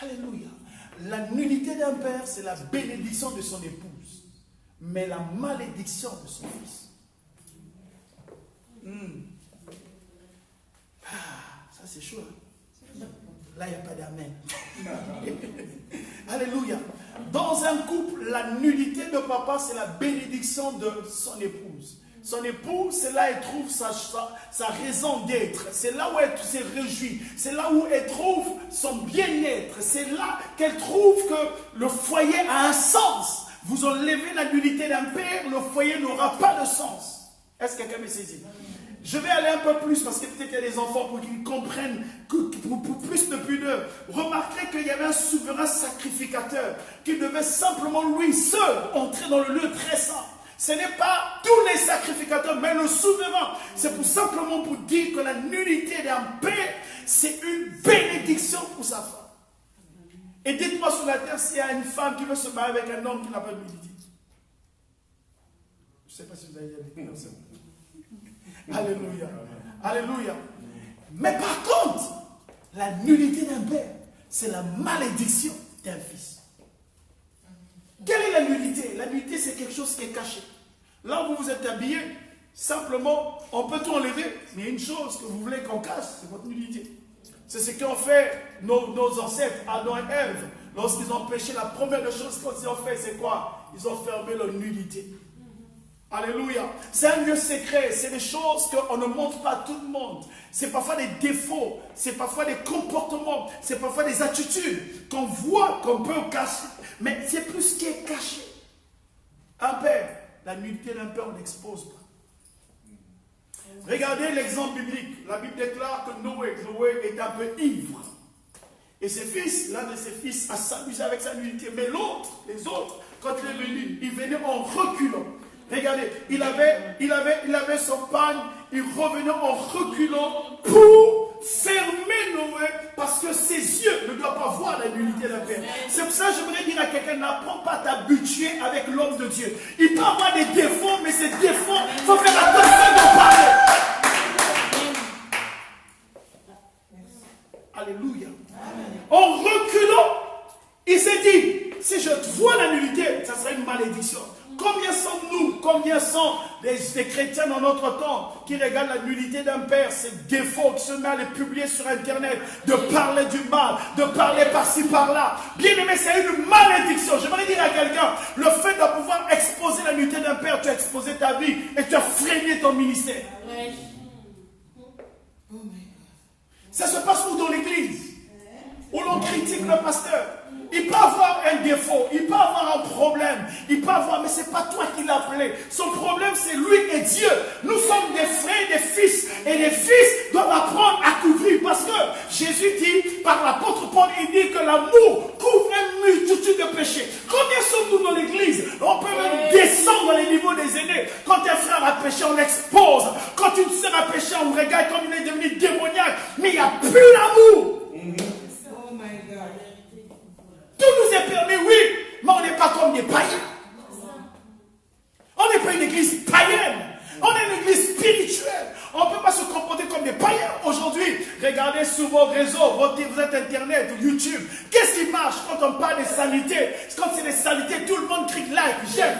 Alléluia. La nullité d'un père, c'est la bénédiction de son épouse. Mais la malédiction de son fils. Ça c'est chaud. Là, il n'y a pas d'amen. Alléluia. Dans un couple, la nullité de papa, c'est la bénédiction de son épouse. Son épouse, c'est là où elle trouve sa raison d'être. C'est là où elle se réjouit. C'est là où elle trouve son bien-être. C'est là qu'elle trouve que le foyer a un sens. Vous enlevez la nullité d'un père, le foyer n'aura pas de sens. Est-ce que quelqu'un me saisit? Je vais aller un peu plus parce que peut-être qu'il y a des enfants pour qu'ils comprennent pour plus de pudeur. Remarquez qu'il y avait un souverain sacrificateur qui devait simplement lui seul entrer dans le lieu très saint. Ce n'est pas tous les sacrificateurs, mais le souverain. C'est simplement pour dire que la nullité d'un père, c'est une bénédiction pour sa femme. Et dites-moi sur la terre s'il y a une femme qui veut se marier avec un homme qui n'a pas de nullité. Je ne sais pas si vous avez dit comme ça. Alléluia. Alléluia. Mais par contre, la nullité d'un père, c'est la malédiction d'un fils. Quelle est la nullité? La nullité, c'est quelque chose qui est caché. Là où vous vous êtes habillé, simplement, on peut tout enlever, mais il y a une chose que vous voulez qu'on cache, c'est votre nullité. C'est ce qu'ont fait nos ancêtres, Adam et Ève. Lorsqu'ils ont péché, la première des choses qu'ils ont fait, c'est quoi? Ils ont fermé leur nullité. Alléluia. C'est un lieu secret. C'est des choses qu'on ne montre pas à tout le monde. C'est parfois des défauts. C'est parfois des comportements. C'est parfois des attitudes qu'on voit, qu'on peut cacher. Mais c'est plus ce qui est caché. Un père, la nullité d'un père, on n'expose pas. Regardez l'exemple biblique. La Bible déclare que Noé est un peu ivre. Et ses fils, l'un de ses fils a s'amusé avec sa nullité. Mais l'autre, les autres, quand il est venu, il venait en reculant. Regardez, il avait son pagne, il revenait en reculant pour fermer Noé parce que ses yeux ne doivent pas voir la nullité d'un père. C'est pour ça que j'aimerais dire à quelqu'un, n'apprends pas à t'habituer avec l'homme de Dieu. Il peut avoir des défauts, mais ces défauts, il faut faire attention de parler. Alléluia. En reculant, il s'est dit, si je vois la nullité, ça serait une malédiction. Combien sommes-nous, combien sont des chrétiens dans notre temps qui regardent la nullité d'un père, ses défauts, qui se met à les publier sur Internet, de parler du mal, de parler par-ci, par-là. Bien aimé, c'est une malédiction. J'aimerais dire à quelqu'un, le fait de pouvoir exposer la nullité d'un père, tu as exposé ta vie et tu as freiné ton ministère. Ça se passe où dans l'église? Où l'on critique le pasteur. Il peut avoir un défaut, il peut avoir un problème, il peut avoir, mais ce n'est pas toi qui l'as appelé. Son problème, c'est lui et Dieu. Nous sommes des frères, des fils, et les fils doivent apprendre à couvrir. Parce que Jésus dit, par l'apôtre Paul, il dit que l'amour couvre une multitude de péchés. Combien sommes-nous dans l'église? On peut même descendre dans les niveaux des aînés. Quand un frère a péché, on l'expose. Quand une sœur a péché, on regarde comme il est devenu démoniaque. Mais il n'y a plus d'amour. Tout nous est permis, oui, mais on n'est pas comme des païens. On n'est pas une église païenne. On est une église spirituelle. On ne peut pas se comporter comme des païens. Aujourd'hui, regardez sur vos réseaux, vous êtes Internet, YouTube. Qu'est-ce qui marche quand on parle de saleté? Quand c'est des saletés, tout le monde crie like, j'aime.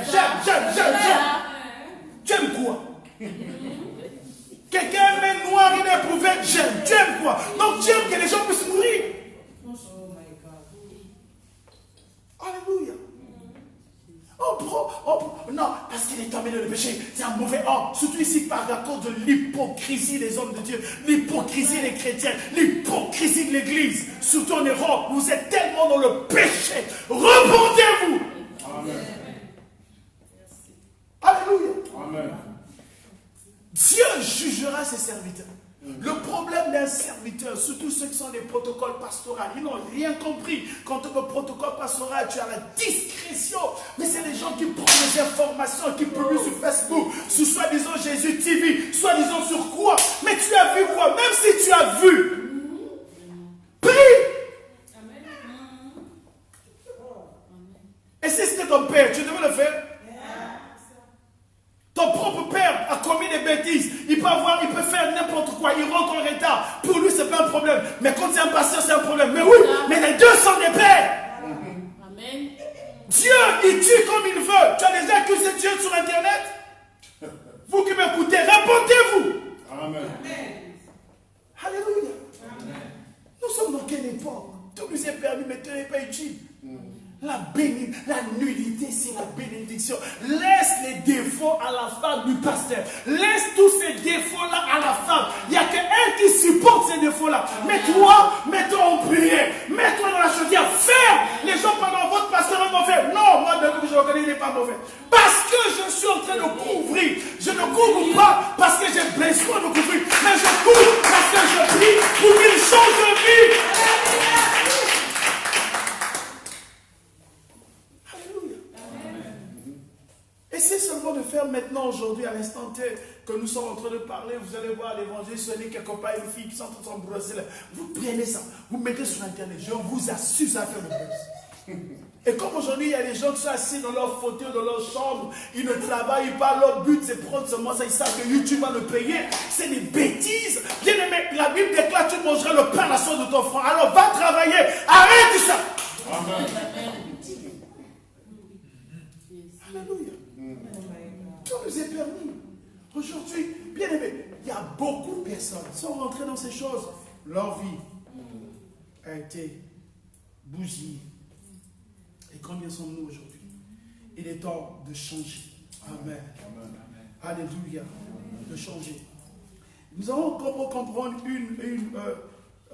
Tu aimes quoi? Quelqu'un met noir inéprouvé, j'aime. Tu aimes quoi? Donc tu aimes que les gens puissent mourir. Alléluia. Non, parce qu'il est tombé dans le péché, c'est un mauvais homme. Surtout ici par cause de l'hypocrisie des hommes de Dieu, l'hypocrisie des chrétiens, l'hypocrisie de l'église. Surtout en Europe, vous êtes tellement dans le péché. Repentez-vous. Amen. Alléluia. Amen. Dieu jugera ses serviteurs. Le problème d'un serviteur, surtout ceux qui sont des protocoles pastoraux, ils n'ont rien compris. Quand tu as un protocole pastoral, tu as la discrétion. Mais c'est les gens qui prennent des informations, qui publient sur Facebook, sur soi-disant Jésus TV, soi-disant sur quoi. Mais tu as vu quoi? Même si tu as vu, prie. Et si c'était ton père, tu devais le faire. Ton propre père a commis des bêtises. Il peut faire n'importe quoi. Il rentre en retard. Pour lui, ce n'est pas un problème. Mais quand c'est un pasteur, c'est un problème. Mais oui, mais les deux sont des pères. Amen. Dieu, il tue comme il veut. Tu as déjà accusé Dieu sur Internet? Vous qui m'écoutez, répondez-vous. Amen. Alléluia. Nous sommes dans quelle époque? Tout nous est permis, mais tout n'est pas utile. La nullité, c'est la bénédiction. Laisse les défauts à la femme du pasteur. Laisse tous ces défauts-là à la femme. Il n'y a qu'un qui supporte ces défauts-là. Mets-toi en prière. Mets-toi dans la chaudière. Ferme. Les gens pendant votre pasteur est mauvais. Non, moi, depuis que je reconnais, il n'est pas mauvais. Parce que je suis en train de couvrir. Je ne couvre pas parce que j'ai besoin de couvrir. Mais je couvre parce que je prie pour qu'il change de vie. Essayez seulement de faire maintenant, aujourd'hui, à l'instant T, que nous sommes en train de parler. Vous allez voir l'évangile sonner quelque part, une fille qui sont en train de brosser là. Vous prenez ça, vous mettez sur Internet. Je vous assure, ça fait le buzz. Et comme aujourd'hui, il y a des gens qui sont assis dans leur fauteuil, dans leur chambre, ils ne travaillent pas, leur but c'est prendre seulement ça, ils savent que YouTube va le payer. C'est des bêtises. Bien aimé, la Bible déclare tu mangeras le pain à la sauce de ton front. Alors va travailler, arrête ça. Amen. Alléluia. Tout nous est permis. Aujourd'hui, bien aimé, il y a beaucoup de personnes qui sont rentrées dans ces choses. Leur vie a été bousillée. Et combien sommes-nous aujourd'hui? Il est temps de changer. Amen. Alléluia. De changer. Nous allons comprendre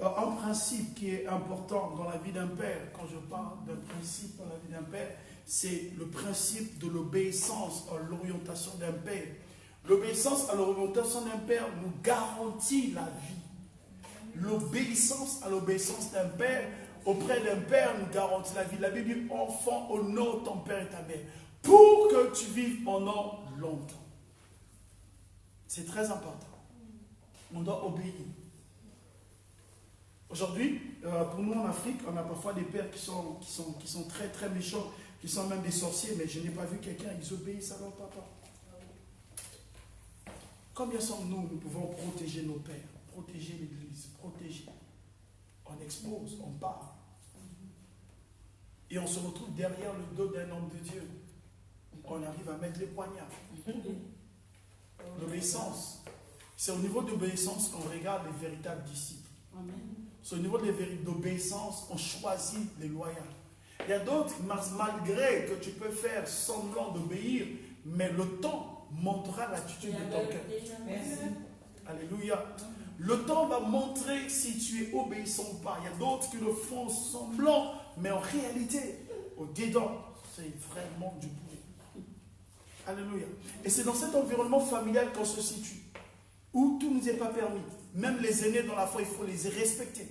un principe qui est important dans la vie d'un père. Quand je parle d'un principe dans la vie d'un père, c'est le principe de l'obéissance à l'orientation d'un père. L'obéissance à l'orientation d'un père nous garantit la vie. L'obéissance à l'obéissance d'un père auprès d'un père nous garantit la vie. La Bible dit, enfant, honore ton père et ta mère pour que tu vives pendant longtemps. C'est très important. On doit obéir. Aujourd'hui, pour nous en Afrique, on a parfois des pères qui sont très très méchants, qui sont même des sorciers, mais je n'ai pas vu quelqu'un, ils obéissent à leur papa. Combien sommes-nous, nous pouvons protéger nos pères, protéger l'église, protéger. On expose, on parle. Et on se retrouve derrière le dos d'un homme de Dieu. On arrive à mettre les poignards. L'obéissance. C'est au niveau de l'obéissance qu'on regarde les véritables disciples. C'est au niveau de l'obéissance qu'on choisit les loyaux. Il y a d'autres, malgré que tu peux faire semblant d'obéir, mais le temps montrera l'attitude de ton cœur. Alléluia. Le temps va montrer si tu es obéissant ou pas. Il y a d'autres qui le font semblant, mais en réalité, au-dedans, c'est vraiment du bruit. Alléluia. Et c'est dans cet environnement familial qu'on se situe, où tout ne nous est pas permis. Même les aînés dans la foi, il faut les respecter.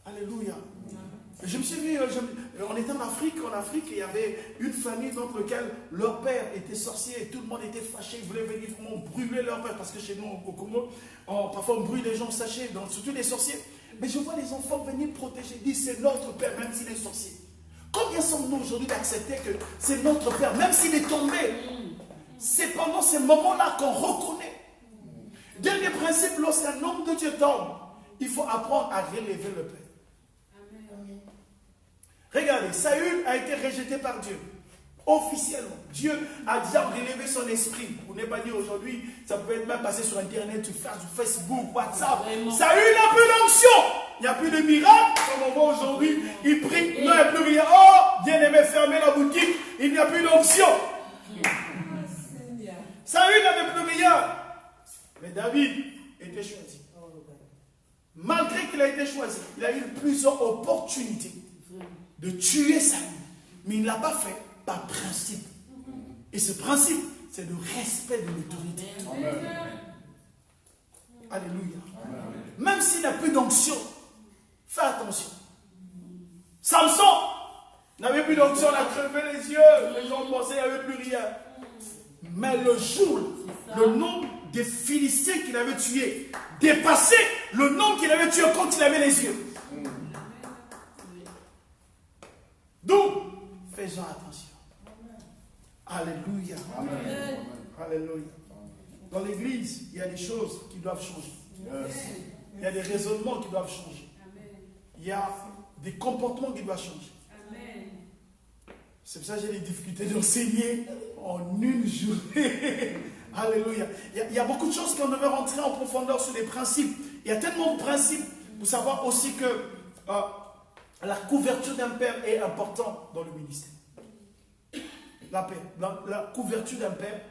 Alléluia. Je me suis vu, on était en Afrique, et il y avait une famille dans laquelle leur père était sorcier et tout le monde était fâché, ils voulaient venir vraiment brûler leur père, parce que chez nous au Congo, parfois on brûle les gens sachés, surtout les sorciers. Mais je vois les enfants venir protéger, ils disent c'est notre père, même s'il est sorcier. Combien sommes-nous aujourd'hui d'accepter que c'est notre père, même s'il est tombé? C'est pendant ces moments-là qu'on reconnaît. Dernier principe, lorsqu'un homme de Dieu tombe, il faut apprendre à relever le père. Regardez, Saül a été rejeté par Dieu. Officiellement, Dieu a déjà relevé son esprit. Pour ne pas dire aujourd'hui, ça peut être même passé sur Internet, sur Facebook, WhatsApp. Saül n'a plus d'onction. Il n'y a plus de miracle. Comme on voit aujourd'hui, il prie, non, il n'y a plus rien. Oh, bien-aimé, fermez la boutique, il n'y a plus d'onction. Saül n'avait plus rien. Mais David était choisi. Malgré qu'il a été choisi, il a eu plusieurs opportunités de tuer Saül. Mais il ne l'a pas fait par principe. Et ce principe, c'est le respect de l'autorité. Alléluia. Même s'il n'a plus d'onction, fais attention. Samson n'avait plus d'onction, on a crevé les yeux. Les gens pensaient qu'il n'y avait plus rien. Mais le jour, le nombre des Philistins qu'il avait tués dépassait le nombre qu'il avait tué quand il avait les yeux. Donc, faisons attention. Alléluia. Amen. Alléluia. Dans l'église, il y a des choses qui doivent changer. Il y a des raisonnements qui doivent changer. Il y a des comportements qui doivent changer. C'est pour ça que j'ai des difficultés d'enseigner en une journée. Alléluia. Il y a beaucoup de choses qu'on devait rentrer en profondeur sur les principes. Il y a tellement de principes pour savoir aussi que la couverture d'un père est importante dans le ministère. La couverture d'un père,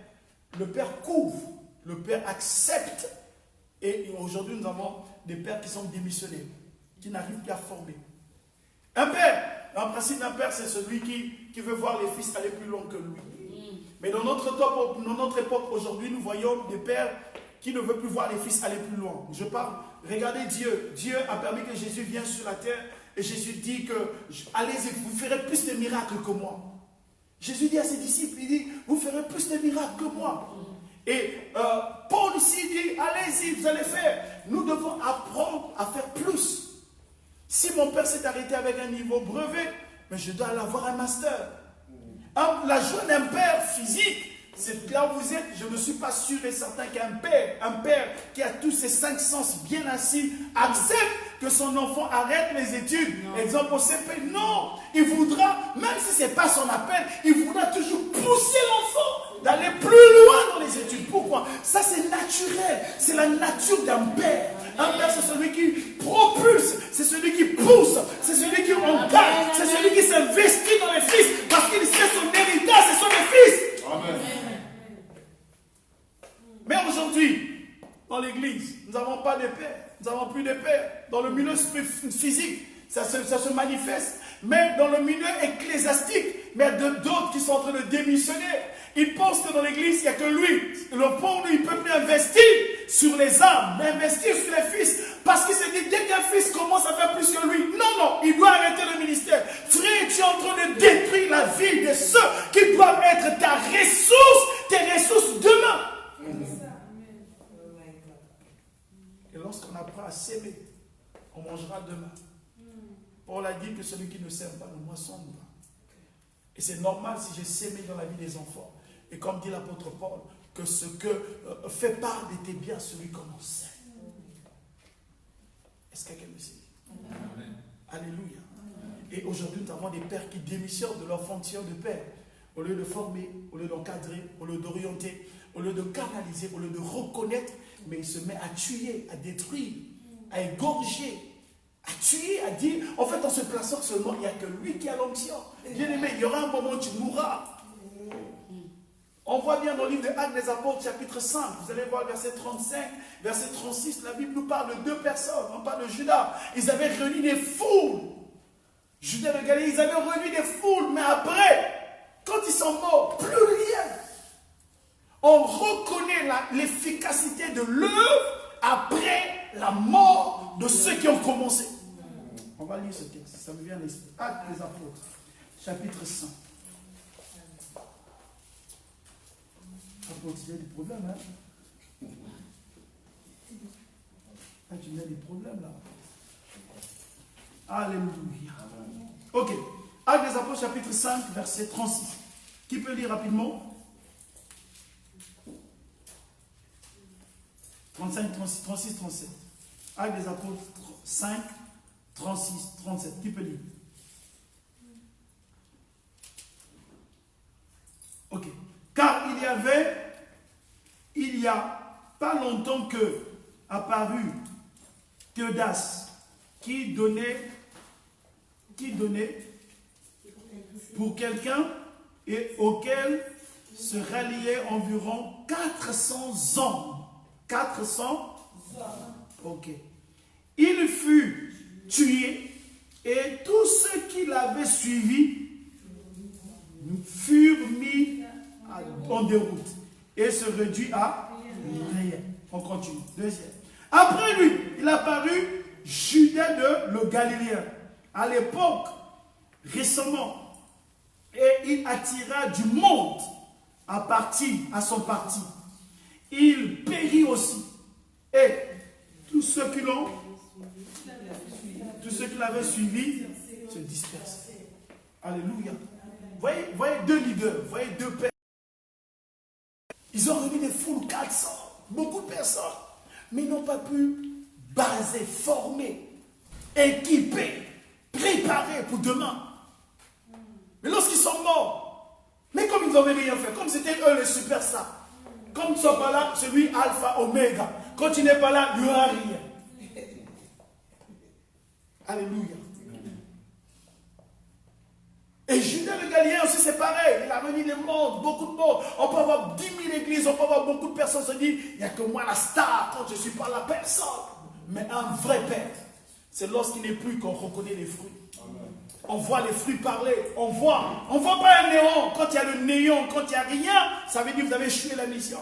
le père couvre, le père accepte. Et aujourd'hui, nous avons des pères qui sont démissionnaires, qui n'arrivent plus à former. Un père, en principe, un père, c'est celui qui veut voir les fils aller plus loin que lui. Mais dans notre époque, aujourd'hui, nous voyons des pères qui ne veulent plus voir les fils aller plus loin. Je parle, regardez Dieu. Dieu a permis que Jésus vienne sur la terre et Jésus dit que, allez-y, vous ferez plus de miracles que moi. Jésus dit à ses disciples, il dit, vous ferez plus de miracles que moi. Et Paul ici dit, allez-y, vous allez faire. Nous devons apprendre à faire plus. Si mon père s'est arrêté avec un niveau brevet, mais je dois avoir un master. La joie d'un père physique, c'est là où vous êtes, je ne suis pas sûr et certain qu'un père qui a tous ses 5 sens bien assis, accepte que son enfant arrête les études. Non. Exemple au CP, non. Il voudra, même si ce n'est pas son appel, il voudra toujours pousser l'enfant d'aller plus loin dans les études. Pourquoi? Ça c'est naturel, c'est la nature d'un père. Un père c'est celui qui propulse, c'est celui qui pousse, c'est celui qui engage, c'est celui qui s'investit dans les fils, parce qu'il sait son héritage, ce sont les fils. Amen. Mais aujourd'hui, dans l'église, nous n'avons pas de père, nous n'avons plus de père. Dans le milieu physique, ça se manifeste. Mais dans le milieu ecclésiastique, mais il y a d'autres qui sont en train de démissionner. Ils pensent que dans l'église, il n'y a que lui. Le pauvre, il ne peut plus investir sur les âmes, mais investir sur les fils. Parce qu'il se dit, dès qu'un fils commence à faire plus que lui, non, il doit arrêter le ministère. Frère, tu es en train de détruire la vie de ceux qui doivent être ta ressource, tes ressources demain. Et lorsqu'on apprend à s'aimer, on mangera demain. Paul a dit que celui qui ne sème pas ne moissonne pas. Et c'est normal si j'ai sémé dans la vie des enfants. Et comme dit l'apôtre Paul, que ce que fait part de tes biens, celui qu'on en sème. Est-ce que quelqu'un me sait? Alléluia. Et aujourd'hui, nous avons des pères qui démissionnent de leur fonction de père. Au lieu de former, au lieu d'encadrer, au lieu d'orienter, au lieu de canaliser, au lieu de reconnaître, mais il se met à tuer, à détruire, à égorger, à tuer, à dire, en fait, en se plaçant seulement, il n'y a que lui qui a l'onction. Bien aimé, il y aura un moment où tu mourras. On voit bien dans le livre de Actes des Apôtres, chapitre 5, vous allez voir verset 35, verset 36, la Bible nous parle de 2 personnes, on parle de Judas. Ils avaient réuni des foules. Judas de Galilée, ils avaient réuni des foules, mais après, quand ils sont morts, plus rien. On reconnaît l'efficacité de l'œuvre après la mort de ceux qui ont commencé. On va lire ce texte, ça me vient à l'esprit. Actes des Apôtres, chapitre 5. Tu as des problèmes, hein? Tu as des problèmes, là. Alléluia. Ok. Actes des Apôtres, chapitre 5, verset 36. Qui peut lire rapidement? 35, 36, 36, 37. Actes des Apôtres 5, 36, 37. Qui peut lire? Ok. Car il y a pas longtemps que apparu Théodas qui donnait pour quelqu'un et auquel se ralliaient environ 400 hommes. 400 ok. Il fut tué et tous ceux qui l'avaient suivi furent mis en déroute et se réduit à rien. On continue. Deuxième. Après lui, il apparut Judas le Galiléen. À l'époque, récemment, et il attira du monde à son parti. Il périt aussi. Et tous ceux qui l'avaient suivi se dispersent. Alléluia. Voyez deux leaders, voyez deux pères. Ils ont remis des foules, 400, beaucoup de personnes, mais ils n'ont pas pu baser, former, équiper, préparer pour demain. Mais lorsqu'ils sont morts, mais comme ils n'avaient rien fait, comme c'était eux les superstars, comme ils ne sont pas là, c'est lui Alpha, Oméga. Quand tu n'es pas là, il n'y aura rien. Alléluia. Et Judas le Galiléen aussi, c'est pareil. Il a réuni le monde, beaucoup de monde. On peut avoir 10 000 églises, on peut avoir beaucoup de personnes se disent, il n'y a que moi la star quand je ne suis pas la personne. Mais un vrai père, c'est lorsqu'il n'est plus qu'on reconnaît les fruits. On voit les fruits parler, on voit pas un néant. Quand il y a le néant, quand il n'y a rien, ça veut dire que vous avez échoué la mission.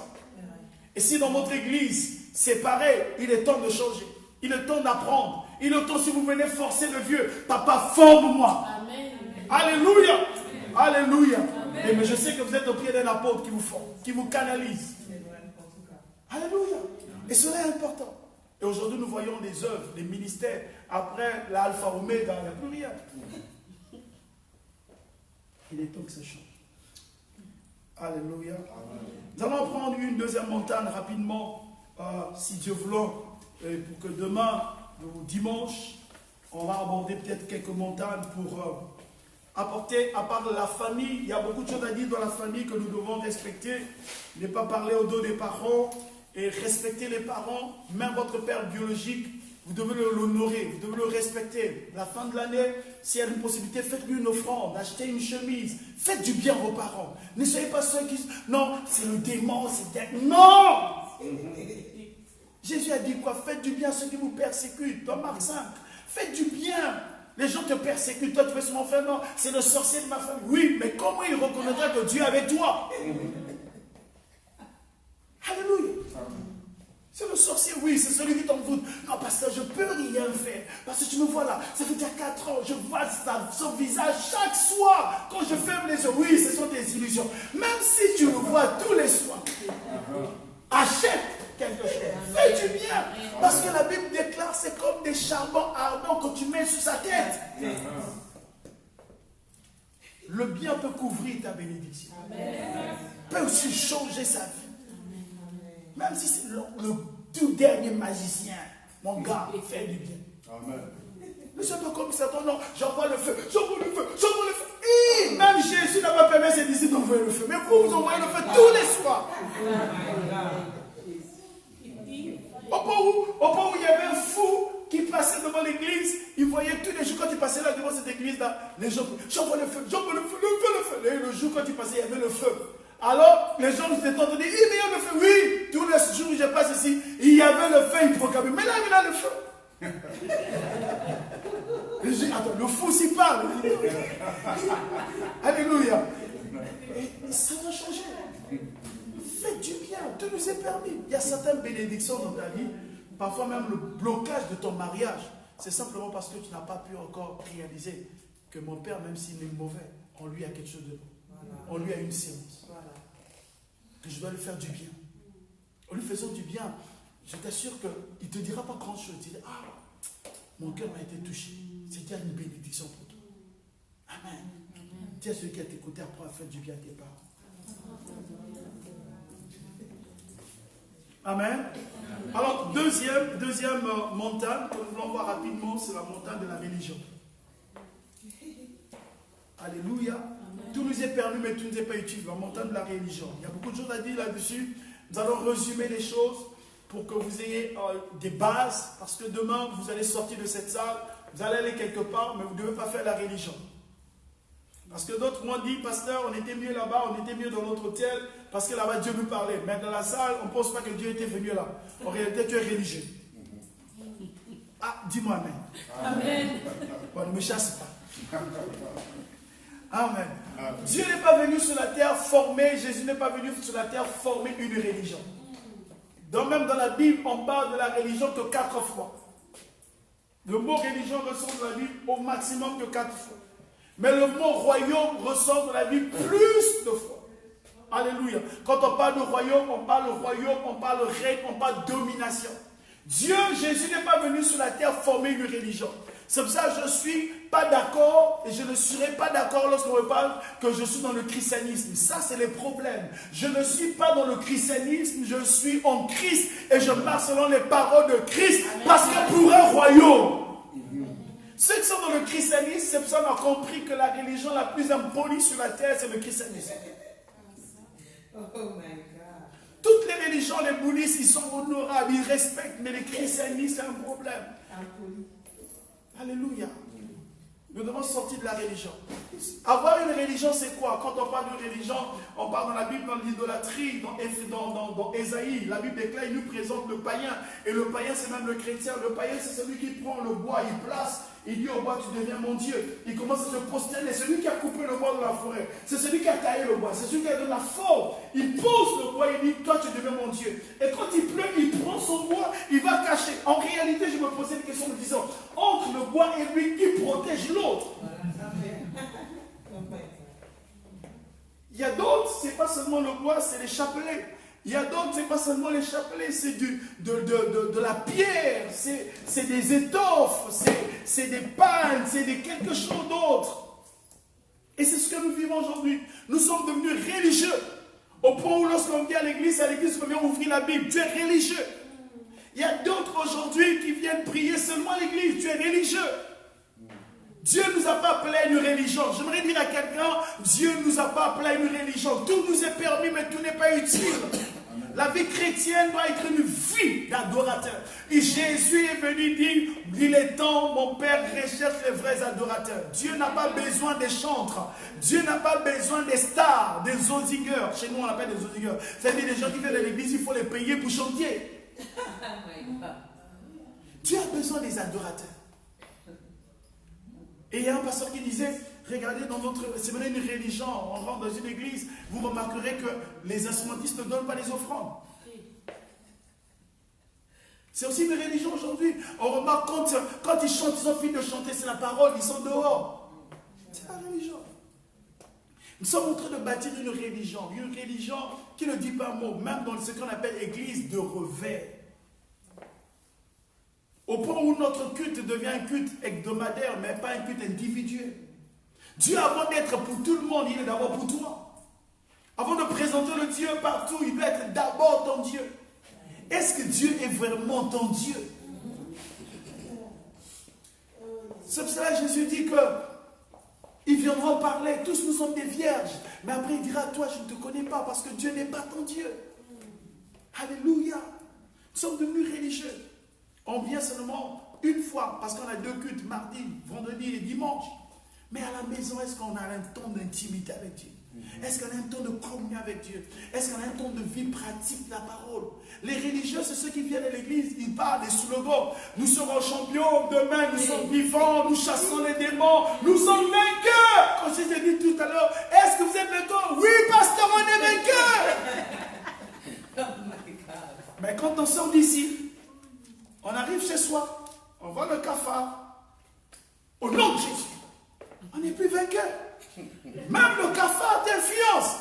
Et si dans votre église, c'est pareil, il est temps de changer. Il est temps d'apprendre. Il est temps, si vous venez forcer le vieux, papa, forme-moi. Amen. Alléluia. Amen. Alléluia. Amen. Mais je sais que vous êtes au pied d'un apôtre qui vous forme, qui vous canalise. Alléluia. Et cela est important. Et aujourd'hui, nous voyons des œuvres, des ministères. Après l'alpha, oméga, il n'y a plus rien. Il est temps que ça change. Alléluia. Amen. Nous allons prendre une deuxième montagne rapidement, si Dieu veut, pour que demain, ou dimanche, on va aborder peut-être quelques montagnes pour apporter, à part la famille, il y a beaucoup de choses à dire dans la famille que nous devons respecter. Ne pas parler au dos des parents et respecter les parents, même votre père biologique. Vous devez l'honorer, vous devez le respecter. La fin de l'année, s'il y a une possibilité, faites-lui une offrande, achetez une chemise. Faites du bien à vos parents. Ne soyez pas ceux qui... Non, c'est le démon, c'est... Non. Jésus a dit quoi? Faites du bien à ceux qui vous persécutent. Dans Marc 5, faites du bien. Les gens te persécutent, toi tu fais souvent faire, non, c'est le sorcier de ma famille. Oui, mais comment il reconnaîtra que Dieu est avec toi? Alléluia. C'est le sorcier, oui, c'est celui qui t'envoûte. Non, pasteur, je ne peux rien faire. Parce que tu me vois là, ça fait déjà 4 ans, je vois son visage chaque soir. Quand je ferme les yeux, oui, ce sont des illusions. Même si tu le vois tous les soirs, achète quelque chose. Fais du bien. Parce que la Bible déclare, c'est comme des charbons ardents que tu mets sur sa tête. Le bien peut couvrir ta bénédiction. Peut aussi changer sa vie. Même si c'est le tout dernier magicien, mon gars, il fait du bien. Amen. Mais c'est pas comme ça, non, j'envoie le feu, j'envoie le feu, j'envoie le feu. Et même Jésus n'a pas permis à ses disciples d'envoyer le feu. Mais vous envoyez le feu tous les soirs. Au point où il y avait un fou qui passait devant l'église, il voyait tous les jours quand il passait là devant cette église-là, les gens, j'envoie le feu, j'envoie le feu, le feu. Et le jour quand il passait, il y avait le feu. Alors, les gens étaient en train de dire, il y a le feu. Oui, tous les jours où je passe ici, il y avait le feu, il proclamait. Mais là, il a le feu. Et je dis, attends, le fou s'y parle. Alléluia. Et ça va changer. Faites du bien, tout nous est permis. Il y a certaines bénédictions dans ta vie, parfois même le blocage de ton mariage. C'est simplement parce que tu n'as pas pu encore réaliser que mon père, même s'il est mauvais, on lui a quelque chose de bon. On lui a une séance. Que je dois lui faire du bien. En lui faisant du bien, je t'assure qu'il ne te dira pas grand chose. Il dit, ah, mon cœur m'a été touché. C'est déjà une bénédiction pour toi. Amen. Tiens, celui qui a t'écouté, apprends à faire du bien à tes parents. Amen. Alors, deuxième montagne que nous voulons voir rapidement, c'est la montagne de la religion. Alléluia. Tout nous est permis, mais tout nous est pas utile. La montagne de la religion. Il y a beaucoup de choses à dire là-dessus. Nous allons résumer les choses pour que vous ayez des bases. Parce que demain, vous allez sortir de cette salle. Vous allez aller quelque part, mais vous ne devez pas faire la religion. Parce que d'autres m'ont dit, pasteur, on était mieux là-bas, on était mieux dans notre hôtel, parce que là-bas, Dieu nous parlait. Mais dans la salle, on ne pense pas que Dieu était venu là. En réalité, tu es religieux. Ah, dis-moi Amen. Amen. Bon, ne me chasse pas. Amen. Dieu n'est pas venu sur la terre former, Jésus n'est pas venu sur la terre former une religion. Donc même dans la Bible, on parle de la religion que 4 fois. Le mot religion ressort dans la Bible au maximum que 4 fois. Mais le mot royaume ressort dans la Bible plus de fois. Alléluia. Quand on parle de royaume, on parle règne, on parle domination. Dieu, Jésus n'est pas venu sur la terre former une religion. C'est pour ça que je ne suis pas d'accord et je ne serai pas d'accord lorsqu'on me parle que je suis dans le christianisme. Ça, c'est le problème. Je ne suis pas dans le christianisme, je suis en Christ et je marche selon les paroles de Christ. Parce que pour un royaume, ceux qui sont dans le christianisme, c'est pour ça qu'on a compris que la religion la plus impolie sur la terre, c'est le christianisme. Oh my God. Toutes les religions, les bouddhistes, ils sont honorables, ils respectent, mais le christianisme, c'est un problème. Alléluia. Nous devons sortir de la religion. Avoir une religion, c'est quoi? Quand on parle de religion, on parle dans la Bible, dans l'idolâtrie, dans Ésaïe. La Bible déclare, il nous présente le païen. Et le païen, c'est même le chrétien. Le païen, c'est celui qui prend le bois, il place, il dit au bois, tu deviens mon Dieu. Il commence à se prosterner. C'est celui qui a coupé le bois de la forêt. C'est celui qui a taillé le bois. C'est celui qui a donné la forme. Il pose le bois, il dit, toi, tu deviens mon Dieu. Et quand il pleut, il prend son bois, il va cacher. En réalité, je me posais une question en me disant, entre le bois et lui, qui protège l'autre? Il y a d'autres, c'est pas seulement le bois, c'est les chapelets. Il y a d'autres, c'est pas seulement les chapelets, c'est de la pierre, c'est des étoffes, c'est des pagnes, c'est quelque chose d'autre. Et c'est ce que nous vivons aujourd'hui. Nous sommes devenus religieux. Au point où lorsqu'on vient à l'église on vient ouvrir la Bible. Tu es religieux. Il y a d'autres aujourd'hui qui viennent prier seulement à l'église. Tu es religieux. Dieu ne nous a pas appelés à une religion. J'aimerais dire à quelqu'un, Dieu ne nous a pas appelés à une religion. Tout nous est permis, mais tout n'est pas utile. La vie chrétienne doit être une vie d'adorateur. Et Jésus est venu dire, il est temps, mon Père recherche les vrais adorateurs. Dieu n'a pas besoin des chantres. Dieu n'a pas besoin des stars, des osigueurs. Chez nous, on appelle des osigueurs. C'est-à-dire des gens qui viennent de l'église, il faut les payer pour chanter. Dieu a besoin des adorateurs. Et il y a un pasteur qui disait, regardez dans notre, c'est vrai une religion, on rentre dans une église, vous remarquerez que les instrumentistes ne donnent pas les offrandes. C'est aussi une religion aujourd'hui. On remarque quand ils chantent, ils ont fini de chanter, c'est la parole, ils sont dehors. C'est la religion. Nous sommes en train de bâtir une religion qui ne dit pas un mot, même dans ce qu'on appelle église de revers. Au point où notre culte devient un culte hebdomadaire, mais pas un culte individuel. Dieu, avant d'être pour tout le monde, il est d'abord pour toi. Avant de présenter le Dieu partout, il doit être d'abord ton Dieu. Est-ce que Dieu est vraiment ton Dieu? C'est pour cela que Jésus dit que ils viendront parler, tous nous sommes des vierges. Mais après il dira, toi je ne te connais pas parce que Dieu n'est pas ton Dieu. Alléluia. Nous sommes devenus religieux. On vient seulement une fois, parce qu'on a 2 cultes, mardi, vendredi et dimanche. Mais à la maison, est-ce qu'on a un temps d'intimité avec Dieu? Est-ce qu'on a un temps de communion avec Dieu? Est-ce qu'on a un temps de vie pratique de la parole? Les religieux, c'est ceux qui viennent à l'église, ils parlent des slogans. Nous serons champions, demain nous sommes vivants, nous chassons les démons, nous sommes vainqueurs. Comme je t'ai dit tout à l'heure, est-ce que vous êtes vainqueurs? Oui, pasteur, on est vainqueurs. Mais quand on sort d'ici, on arrive chez soi, on va le cafard, au nom de Jésus, on n'est plus vainqueur. Même le cafard t'influence.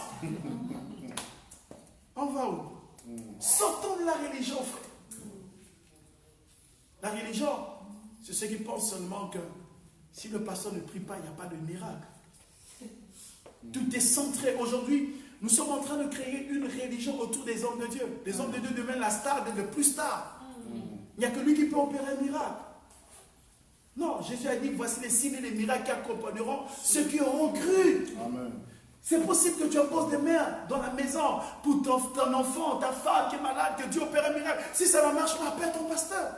On va où? Sortons de la religion, frère. La religion, c'est ceux qui pensent seulement que si le pasteur ne prie pas, il n'y a pas de miracle. Tout est centré. Aujourd'hui, nous sommes en train de créer une religion autour des hommes de Dieu. Les hommes de Dieu deviennent la star, deviennent le plus star. Il n'y a que lui qui peut opérer un miracle. Non, Jésus a dit, voici les signes et les miracles qui accompagneront ceux qui auront cru. Amen. C'est possible que tu imposes des mains dans la maison pour ton enfant, ta femme qui est malade, que Dieu opère un miracle. Si ça ne marche pas, appelle ton pasteur.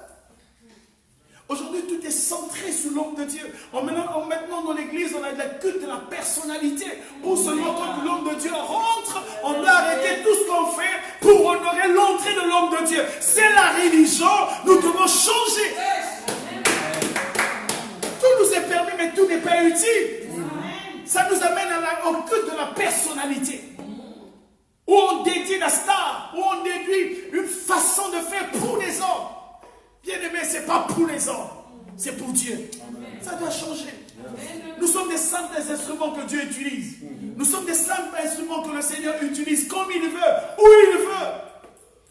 Aujourd'hui, tout est centré sur l'homme de Dieu. Maintenant, dans l'église, on a de la culte de la personnalité. Où seulement quand l'homme de Dieu rentre, on doit arrêter tout ce qu'on fait pour honorer l'entrée de l'homme de Dieu. C'est la religion, nous devons changer. Tout nous est permis, mais tout n'est pas utile. Ça nous amène au culte de la personnalité. Où on dédie la star, où on déduit une façon de faire pour les hommes. Bien aimé, ce n'est pas pour les hommes, c'est pour Dieu. Ça doit changer. Nous sommes des simples instruments que Dieu utilise. Nous sommes des simples instruments que le Seigneur utilise comme il veut, où il veut.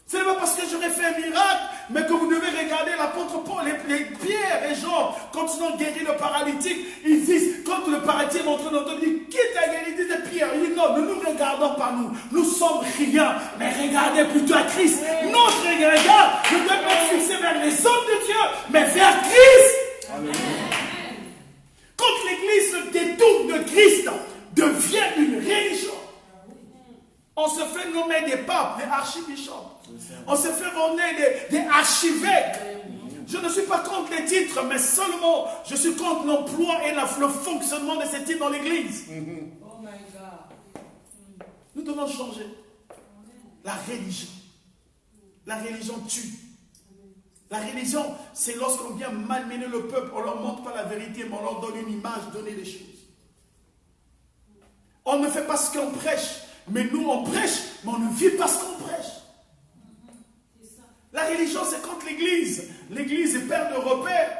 Ce n'est pas parce que j'aurais fait un miracle, mais que vous devez regarder l'apôtre Paul, les Pierre et Jean, quand ils ont guéri le paralytique, ils disent, quand le paralytique est entré dans notre vie, qui t'a guéri? Ils disent Pierre, il dit non, ne nous regardons pas nous sommes rien, mais regardez plutôt à Christ. Notre regard ne doit pas être fixé vers les hommes de Dieu, mais vers Christ. Amen. Quand l'église se détourne de Christ, devient une religion. On se fait nommer des papes, des archibishops. On se fait nommer des archevêques. Je ne suis pas contre les titres, mais seulement je suis contre l'emploi et le fonctionnement de ces titres dans l'église. Oh my God. Nous devons changer. La religion. La religion tue. La religion, c'est lorsqu'on vient malmener le peuple, on ne leur montre pas la vérité, mais on leur donne une image, donner les choses. On ne fait pas ce qu'on prêche. Mais nous, on prêche, mais on ne vit pas ce qu'on prêche. La religion, c'est contre l'église. L'église est père de repères.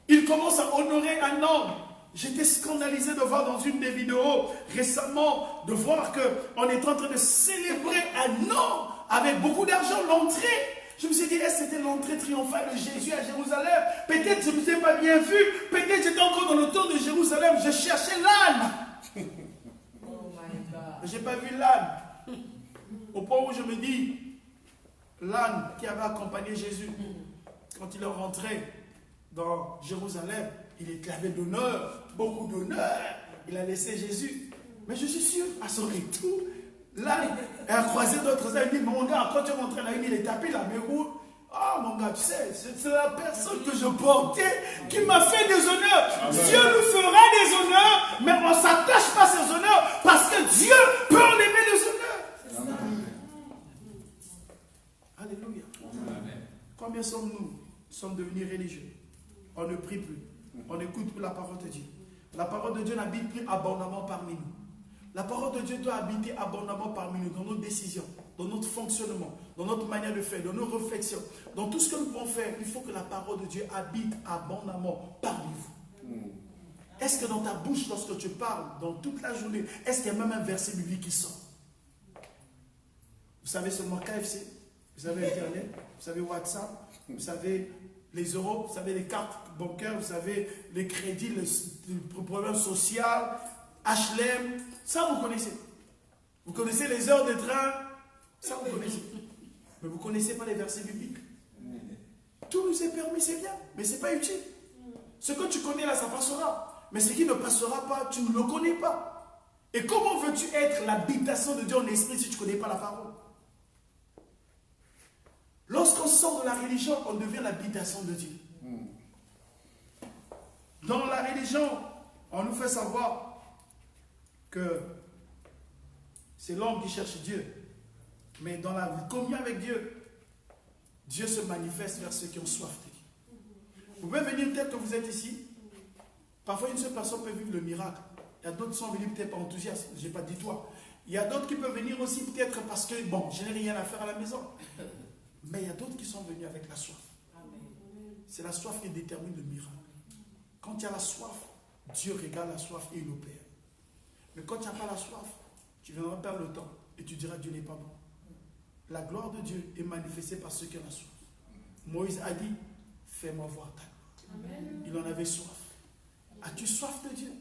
Il commence à honorer un homme. J'étais scandalisé de voir dans une des vidéos récemment, de voir qu'on est en train de célébrer un homme avec beaucoup d'argent, l'entrée. Je me suis dit, est-ce que c'était l'entrée triomphale de Jésus à Jérusalem? Peut-être je ne vous ai pas bien vu. Peut-être j'étais encore dans le tour de Jérusalem. Je cherchais l'âne. Je n'ai pas vu l'âne. Au point où je me dis, l'âne qui avait accompagné Jésus, quand il est rentré dans Jérusalem, il avait d'honneur, beaucoup d'honneur. Il a laissé Jésus. Mais je suis sûr, à son retour, l'âne a croisé d'autres ânes. Il dit, mon gars, quand tu es rentré là, il est tapé là, mais où? Ah, mon gars, tu sais, c'est la personne que je portais qui m'a fait des honneurs. Amen. Dieu nous fera des honneurs, mais on ne s'attache pas à ces honneurs parce que Dieu peut enlever les honneurs. Amen. Alléluia. Amen. Combien sommes-nous? Nous sommes devenus religieux. On ne prie plus. On n'écoute plus la parole de Dieu. La parole de Dieu n'habite plus abondamment parmi nous. La parole de Dieu doit habiter abondamment parmi nous, dans nos décisions, dans notre fonctionnement, dans notre manière de faire, dans nos réflexions. Dans tout ce que nous pouvons faire, il faut que la parole de Dieu habite abondamment parmi vous. Est-ce que dans ta bouche, lorsque tu parles, dans toute la journée, est-ce qu'il y a même un verset biblique qui sort? Vous savez seulement KFC, vous savez Internet, vous savez WhatsApp, vous savez les euros, vous savez les cartes bancaires, vous savez les crédits, le problème social, HLM, ça vous connaissez. Vous connaissez les heures de train, ça vous connaissez. Mais vous ne connaissez pas les versets bibliques. Tout nous est permis, c'est bien, mais ce n'est pas utile. Ce que tu connais là, ça passera. Mais ce qui ne passera pas, tu ne le connais pas. Et comment veux-tu être l'habitation de Dieu en esprit si tu ne connais pas la parole? Lorsqu'on sort de la religion, on devient l'habitation de Dieu. Dans la religion, on nous fait savoir que c'est l'homme qui cherche Dieu. Mais dans la communion avec Dieu, Dieu se manifeste vers ceux qui ont soif de Dieu. Vous pouvez venir tel que vous êtes ici. Parfois, une seule personne peut vivre le miracle. Il y a d'autres qui sont venus peut-être pas enthousiastes. Je n'ai pas dit toi. Il y a d'autres qui peuvent venir aussi peut-être parce que, bon, je n'ai rien à faire à la maison. Mais il y a d'autres qui sont venus avec la soif. C'est la soif qui détermine le miracle. Quand il y a la soif, Dieu regarde la soif et il opère. Mais quand tu n'as pas la soif, tu viendras perdre le temps et tu diras Dieu n'est pas bon. La gloire de Dieu est manifestée par ceux qui ont la soif. Moïse a dit, fais-moi voir ta gloire. Amen. Il en avait soif. As-tu soif de Dieu?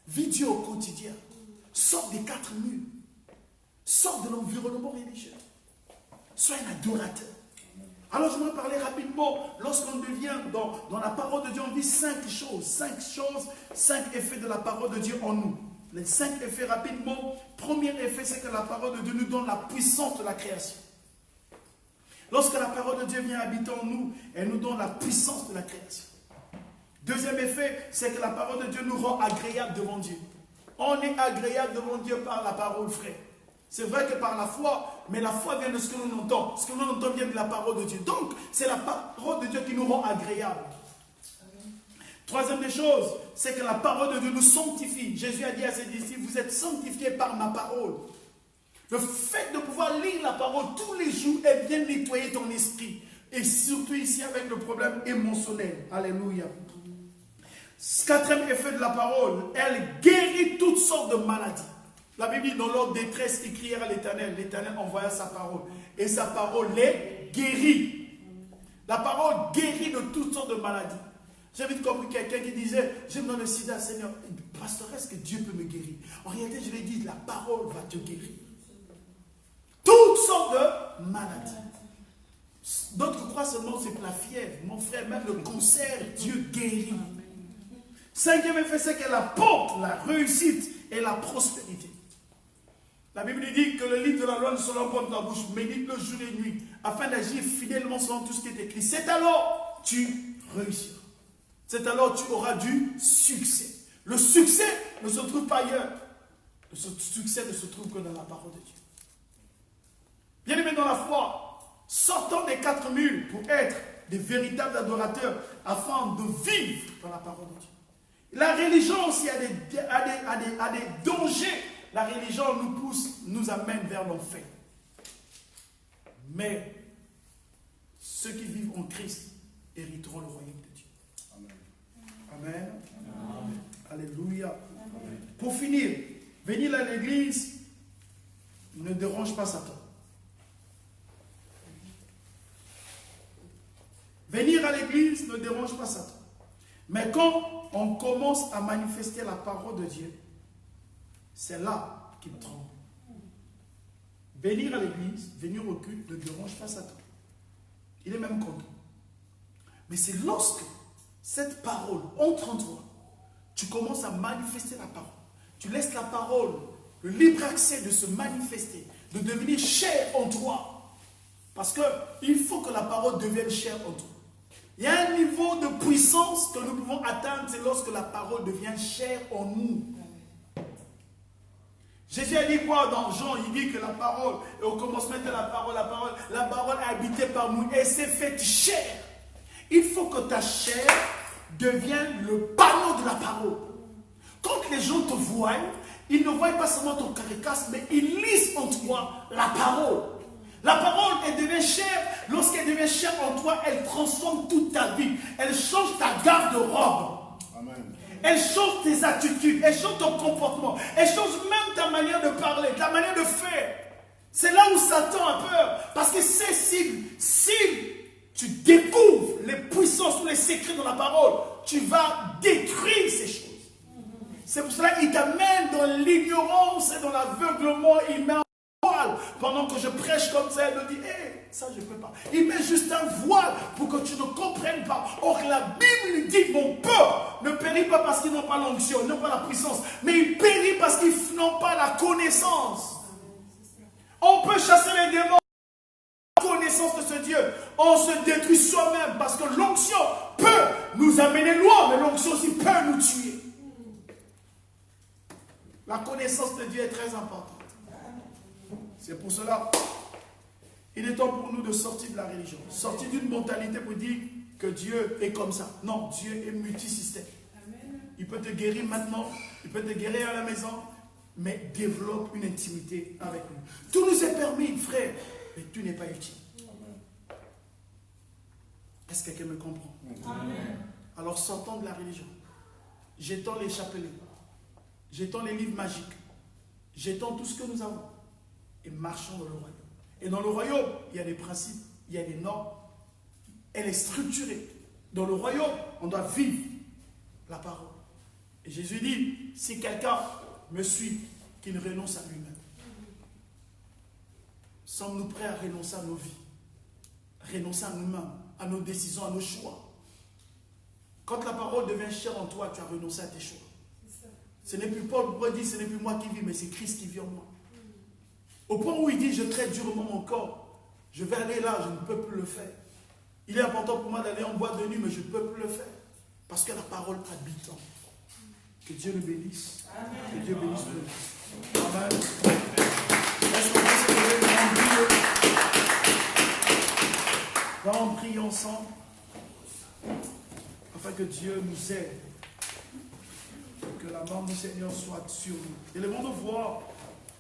Vis Dieu au quotidien. Sors des 4 murs. Sors de l'environnement religieux. Sois un adorateur. Alors je vais parler rapidement, lorsqu'on devient dans la parole de Dieu, on vit 5 choses, 5 effets de la parole de Dieu en nous. Les 5 effets rapidement. Premier effet, c'est que la parole de Dieu nous donne la puissance de la création. Lorsque la parole de Dieu vient habiter en nous, elle nous donne la puissance de la création. Deuxième effet, c'est que la parole de Dieu nous rend agréable devant Dieu. On est agréable devant Dieu par la parole, frère. C'est vrai que par la foi, mais la foi vient de ce que l'on entend. Ce que l'on entend vient de la parole de Dieu. Donc, c'est la parole de Dieu qui nous rend agréable. Troisième des choses, c'est que la parole de Dieu nous sanctifie. Jésus a dit à ses disciples, vous êtes sanctifiés par ma parole. Le fait de pouvoir lire la parole tous les jours et bien nettoyer ton esprit. Et surtout ici avec le problème émotionnel. Alléluia. Quatrième effet de la parole, elle guérit toutes sortes de maladies. La Bible dit, dans leur détresse, ils crièrent à l'Éternel. L'Éternel envoya sa parole. Et sa parole les guérit. La parole guérit de toutes sortes de maladies. J'ai vite compris quelqu'un qui disait, j'aime dans le sida, Seigneur, pasteur, est-ce que Dieu peut me guérir? En réalité, je lui ai dit, la parole va te guérir. Toutes sortes de maladies. D'autres croient seulement c'est la fièvre. Mon frère, même le cancer, Dieu guérit. Cinquième effet, c'est qu'elle apporte la réussite et la prospérité. La Bible dit que le livre de la loi ne se l'emporte dans ta bouche, médite le jour et nuit, afin d'agir fidèlement selon tout ce qui est écrit. C'est alors tu réussiras. C'est alors tu auras du succès. Le succès ne se trouve pas ailleurs. Le succès ne se trouve que dans la parole de Dieu. Bien aimé dans la foi, sortons des 4 murs pour être des véritables adorateurs afin de vivre dans la parole de Dieu. La religion aussi a des dangers. La religion nous pousse, nous amène vers l'enfer. Mais ceux qui vivent en Christ hériteront le royaume de Dieu. Amen. Amen. Amen. Alléluia. Amen. Pour finir, venir à l'église ne dérange pas Satan. Venir à l'église ne dérange pas Satan. Mais quand on commence à manifester la parole de Dieu, c'est là qu'il tremble. Venir à l'église, venir au culte ne dérange pas Satan. Il est même content. Mais c'est lorsque cette parole entre en toi, tu commences à manifester la parole. Tu laisses la parole, le libre accès de se manifester, de devenir chair en toi. Parce qu'il faut que la parole devienne chair en toi. Il y a un niveau de puissance que nous pouvons atteindre, c'est lorsque la parole devient chair en nous. Jésus a dit quoi dans Jean? Il dit que la parole, et au commencement de la parole a habité par nous et s'est faite chair. Il faut que ta chair devienne le panneau de la parole. Quand les gens te voient, ils ne voient pas seulement ton caricature, mais ils lisent en toi la parole. La parole, elle devient chair. Lorsqu'elle devient chair en toi, elle transforme toute ta vie. Elle change ta garde-robe. Elle change tes attitudes. Elle change ton comportement. Elle change même ta manière de parler, ta manière de faire. C'est là où Satan a peur. Parce que c'est si tu découvres les puissances ou les secrets de la parole, tu vas détruire ces choses. C'est pour cela qu'il t'amène dans l'ignorance et dans l'aveuglement. Il met un voile pendant que je prêche comme ça. Il me dit, ça je ne peux pas. Il met juste un voile pour que tu ne comprennes pas. Or la Bible dit, mon peuple ne périt pas parce qu'ils n'ont pas l'onction, ils n'ont pas la puissance, mais ils périssent parce qu'ils n'ont pas la connaissance. On peut chasser les démons. Connaissance de ce Dieu, on se détruit soi-même parce que l'onction peut nous amener loin, mais l'onction aussi peut nous tuer. La connaissance de Dieu est très importante. C'est pour cela, il est temps pour nous de sortir de la religion, sortir d'une mentalité pour dire que Dieu est comme ça. Non, Dieu est multisystème. Il peut te guérir maintenant, il peut te guérir à la maison, mais développe une intimité avec lui. Tout nous est permis, frère, mais tout n'est pas utile. Est-ce que quelqu'un me comprend? Amen. Alors sortons de la religion. Jetons les chapelets. Jetons les livres magiques. Jetons tout ce que nous avons. Et marchons dans le royaume. Et dans le royaume, il y a des principes, il y a des normes. Elle est structurée. Dans le royaume, on doit vivre la parole. Et Jésus dit, si quelqu'un me suit, qu'il renonce à lui-même. Sommes-nous prêts à renoncer à nos vies, renoncer à nous-mêmes, à nos décisions, à nos choix? Quand la parole devient chère en toi, tu as renoncé à tes choix. Ce n'est plus Paul qui dit, ce n'est plus moi qui vis, mais c'est Christ qui vit en moi. Au point où il dit, je traite durement mon corps. Je vais aller là, je ne peux plus le faire. Il est important pour moi d'aller en boîte de nuit, mais je ne peux plus le faire. Parce que la parole habite en moi. Que Dieu le bénisse. Amen. Que Dieu bénisse le vie. Amen. Est-ce qu'on peut se lever et on prie ensemble afin que Dieu nous aide. Que la main du Seigneur soit sur nous. Élevons nos voix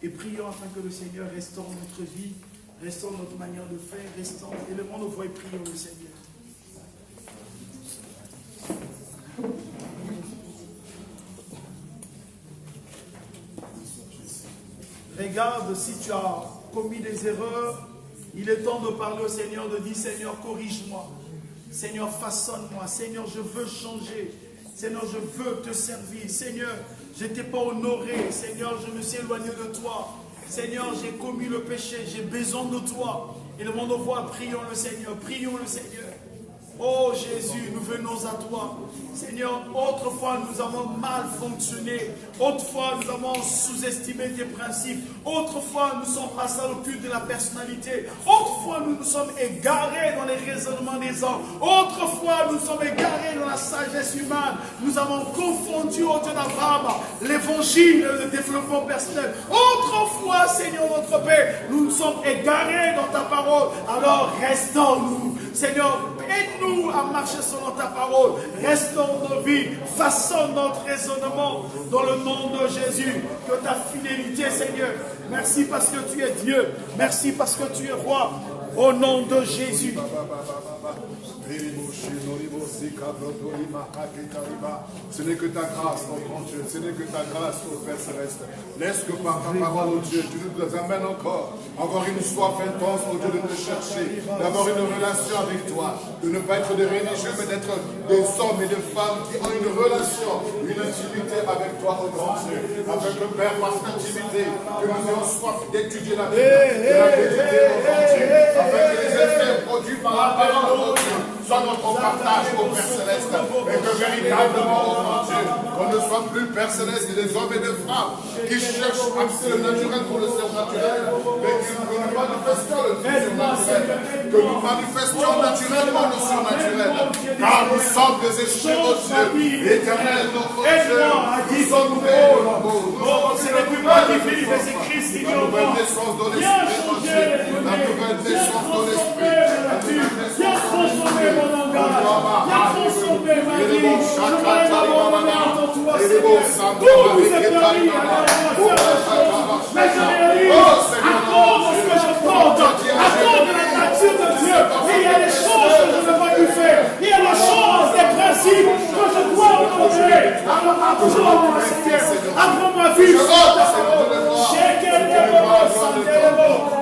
et prions afin que le Seigneur restaure notre vie, restaure notre manière de faire, restaure. Élevons nos voix et prions le Seigneur. Regarde si tu as commis des erreurs. Il est temps de parler au Seigneur, de dire Seigneur, corrige-moi. Seigneur, façonne-moi. Seigneur, je veux changer. Seigneur, je veux te servir. Seigneur, je ne t'ai pas honoré. Seigneur, je me suis éloigné de toi. Seigneur, j'ai commis le péché. J'ai besoin de toi. Et le monde voit, prions le Seigneur. Prions le Seigneur. Oh Jésus, nous venons à toi. Seigneur, autrefois nous avons mal fonctionné. Autrefois nous avons sous-estimé tes principes. Autrefois nous sommes passés au culte de la personnalité. Autrefois nous nous sommes égarés dans les raisonnements des hommes. Autrefois nous sommes égarés dans la sagesse humaine. Nous avons confondu au Dieu d'Abraham l'évangile et le développement personnel. Autrefois, Seigneur notre Père, nous nous sommes égarés dans ta parole. Alors restaure-nous. Seigneur, aide-nous à marcher selon ta parole. Restaure nos vies. Façonne notre raisonnement dans le nom de Jésus. Que ta fidélité, Seigneur. Merci parce que tu es Dieu. Merci parce que tu es roi. Au nom de Jésus. Ce n'est que ta grâce, mon grand Dieu. Ce n'est que ta grâce, mon Père Céleste. Laisse que par ta parole, oh Dieu, tu nous amènes encore une soif intense, oh Dieu, de te chercher, d'avoir une relation avec toi, de ne pas être des religieux, mais d'être des hommes et des femmes qui ont une relation, une intimité avec toi, oh grand Dieu. Afin que, Père, par cette intimité, que nous ayons soif d'étudier la Bible, de la méditer, oh grand Dieu, afin que les effets produits par la parole, oh Dieu, soient notre partage, oh Père Céleste, et que véritablement, oh mon Dieu, on ne soit plus, Père Céleste, des hommes et des femmes qui cherchent à le naturel pour le surnaturel, mais que nous manifestions le surnaturel, que nous manifestions naturellement le surnaturel, car nous sommes des esprits, oh Dieu, éternel, notre Dieu, nous sommes des Oh, ce n'est plus moi qui vis, mais c'est Christ qui vit en moi. La nouvelle naissance de l'esprit, oh Dieu, la nouvelle naissance de l'esprit, Viens transformer mon langage. Viens transformer ma vie. Je veux m'abandonner en toi, Seigneur. Tout vous est permis à la mais je réalise à cause de ce que je porte, à cause de la nature de Dieu. Et il y a des choses que je ne veux pas lui faire. Il y a des choses, des principes que je dois honorer. Alors apprends-moi, Seigneur. Apprends-moi à vivre sur ta parole.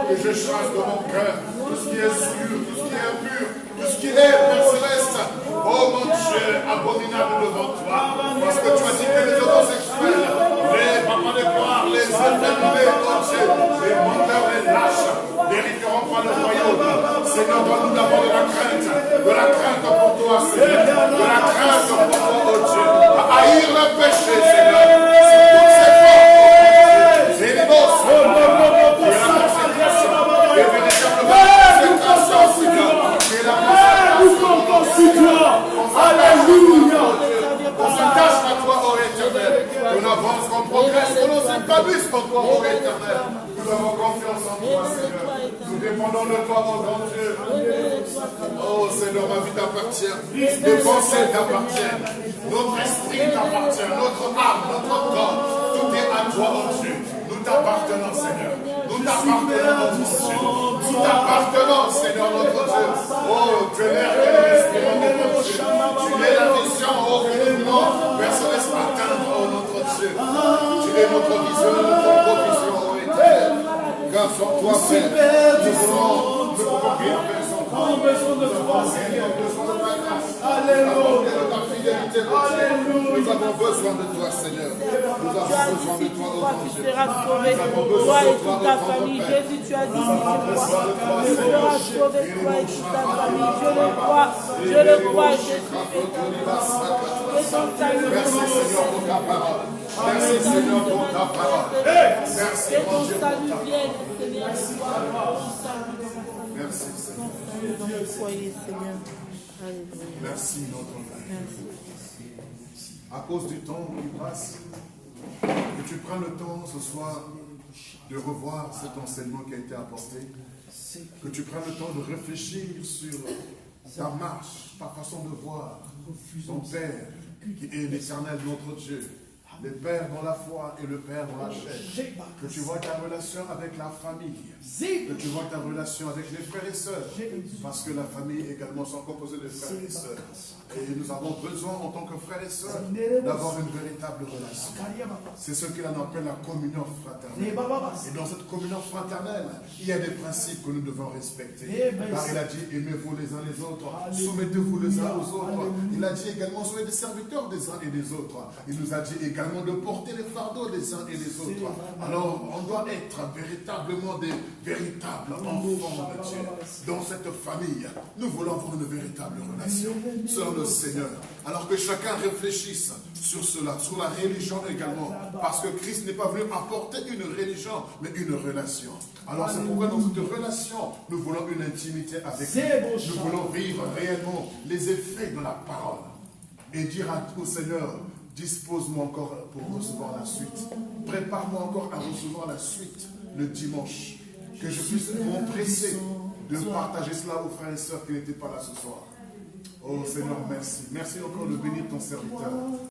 Que je chasse de mon cœur tout ce qui est sûr, tout ce qui est impur, tout ce qui est, Père Céleste. Oh mon Dieu, abominable devant toi. Parce que tu as dit que les homosexuels, les papas de gloire, les efféminés, oh Dieu, les menteurs, les lâches, n'hériteront pas le royaume. Seigneur, donne-nous d'abord de la crainte pour toi, Seigneur, de la crainte pour toi, oh Dieu, à haïr le péché, Seigneur. C'est toutes ces formes, c'est les bosses, et la consécration, et véritablement la consécration, Seigneur, et la consécration. Alléluia. On se cache à toi, ô Éternel. On avance, on progresse, on s'épanouisse en toi, ô Éternel. Nous avons confiance en toi, Seigneur. Nous dépendons de toi, ô grand Dieu. Oh Seigneur, ma vie t'appartient. Mes pensées t'appartiennent. Notre esprit t'appartient. Notre âme, notre corps. Tout est à toi, ô Dieu. Nous t'appartenons, Seigneur. Nous t'appartenons, notre Dieu. Nous t'appartenons, Seigneur, notre Dieu. Oh, tu es l'air que nous respirons, notre Dieu. Tu es la vision, oh, que nous voulons, Père Céleste, atteindre, oh, notre Dieu. Tu es notre vision, notre provision, oh, éternel. Car sans toi, Père, nous pouvons rien faire sans toi. Nous avons besoin de toi, Seigneur. Nous avons besoin de ta grâce. Alléluia. De ta fidélité. intimité de Dieu. Nous avons besoin de toi, Seigneur. Nous Tu as avons dit besoin si de tu toi, crois, ô tu Dieu. seras sauvé. Toi et toute ta famille. Jésus, tu as dit si tu crois, tu seras sauvé. Toi et toute ta famille. Je le crois. Je le crois. Je suis que ton salut Merci, Seigneur, pour ta parole. Merci, Seigneur, pour ta parole. Merci, que mon ton Dieu, salut pour ta vienne, parole. Seigneur, de toi. Ton salut dans ma famille. Merci, Seigneur. Ton salut dans mon foyer, Seigneur. Alléluia. Merci, notre Père. Merci. À cause du temps qui passe, que tu prennes le temps ce soir de revoir cet enseignement qui a été apporté, que tu prennes le temps de réfléchir sur ta marche, ta façon de voir ton Père qui est l'éternel notre Dieu, le Père dans la foi et le Père dans la chair, que tu vois ta relation avec la famille, que tu vois ta relation avec les frères et sœurs, parce que la famille également sont composées de frères et sœurs. Et nous avons besoin, en tant que frères et sœurs, d'avoir une véritable relation. C'est ce qu'il en appelle la communion fraternelle. Et dans cette communion fraternelle, il y a des principes que nous devons respecter. Car il a dit, aimez-vous les uns les autres, soumettez-vous les uns aux autres. Il a dit également, soyez des serviteurs des uns et des autres. Il nous a dit également de porter les fardeaux des uns et des autres. Alors, on doit être véritablement des véritables enfants de Dieu. Dans cette famille, nous voulons avoir une véritable relation selon le Seigneur. Alors que chacun réfléchisse sur cela, sur la religion également. Parce que Christ n'est pas venu apporter une religion, mais une relation. Alors c'est pourquoi dans cette relation, nous voulons une intimité avec lui. Nous voulons vivre réellement les effets de la parole. Et dire au Seigneur, dispose-moi encore pour recevoir la suite. Prépare-moi encore à recevoir la suite le dimanche. Que je puisse m'empresser de partager cela aux frères et sœurs qui n'étaient pas là ce soir. Oh Seigneur, merci. Merci encore de bénir ton serviteur.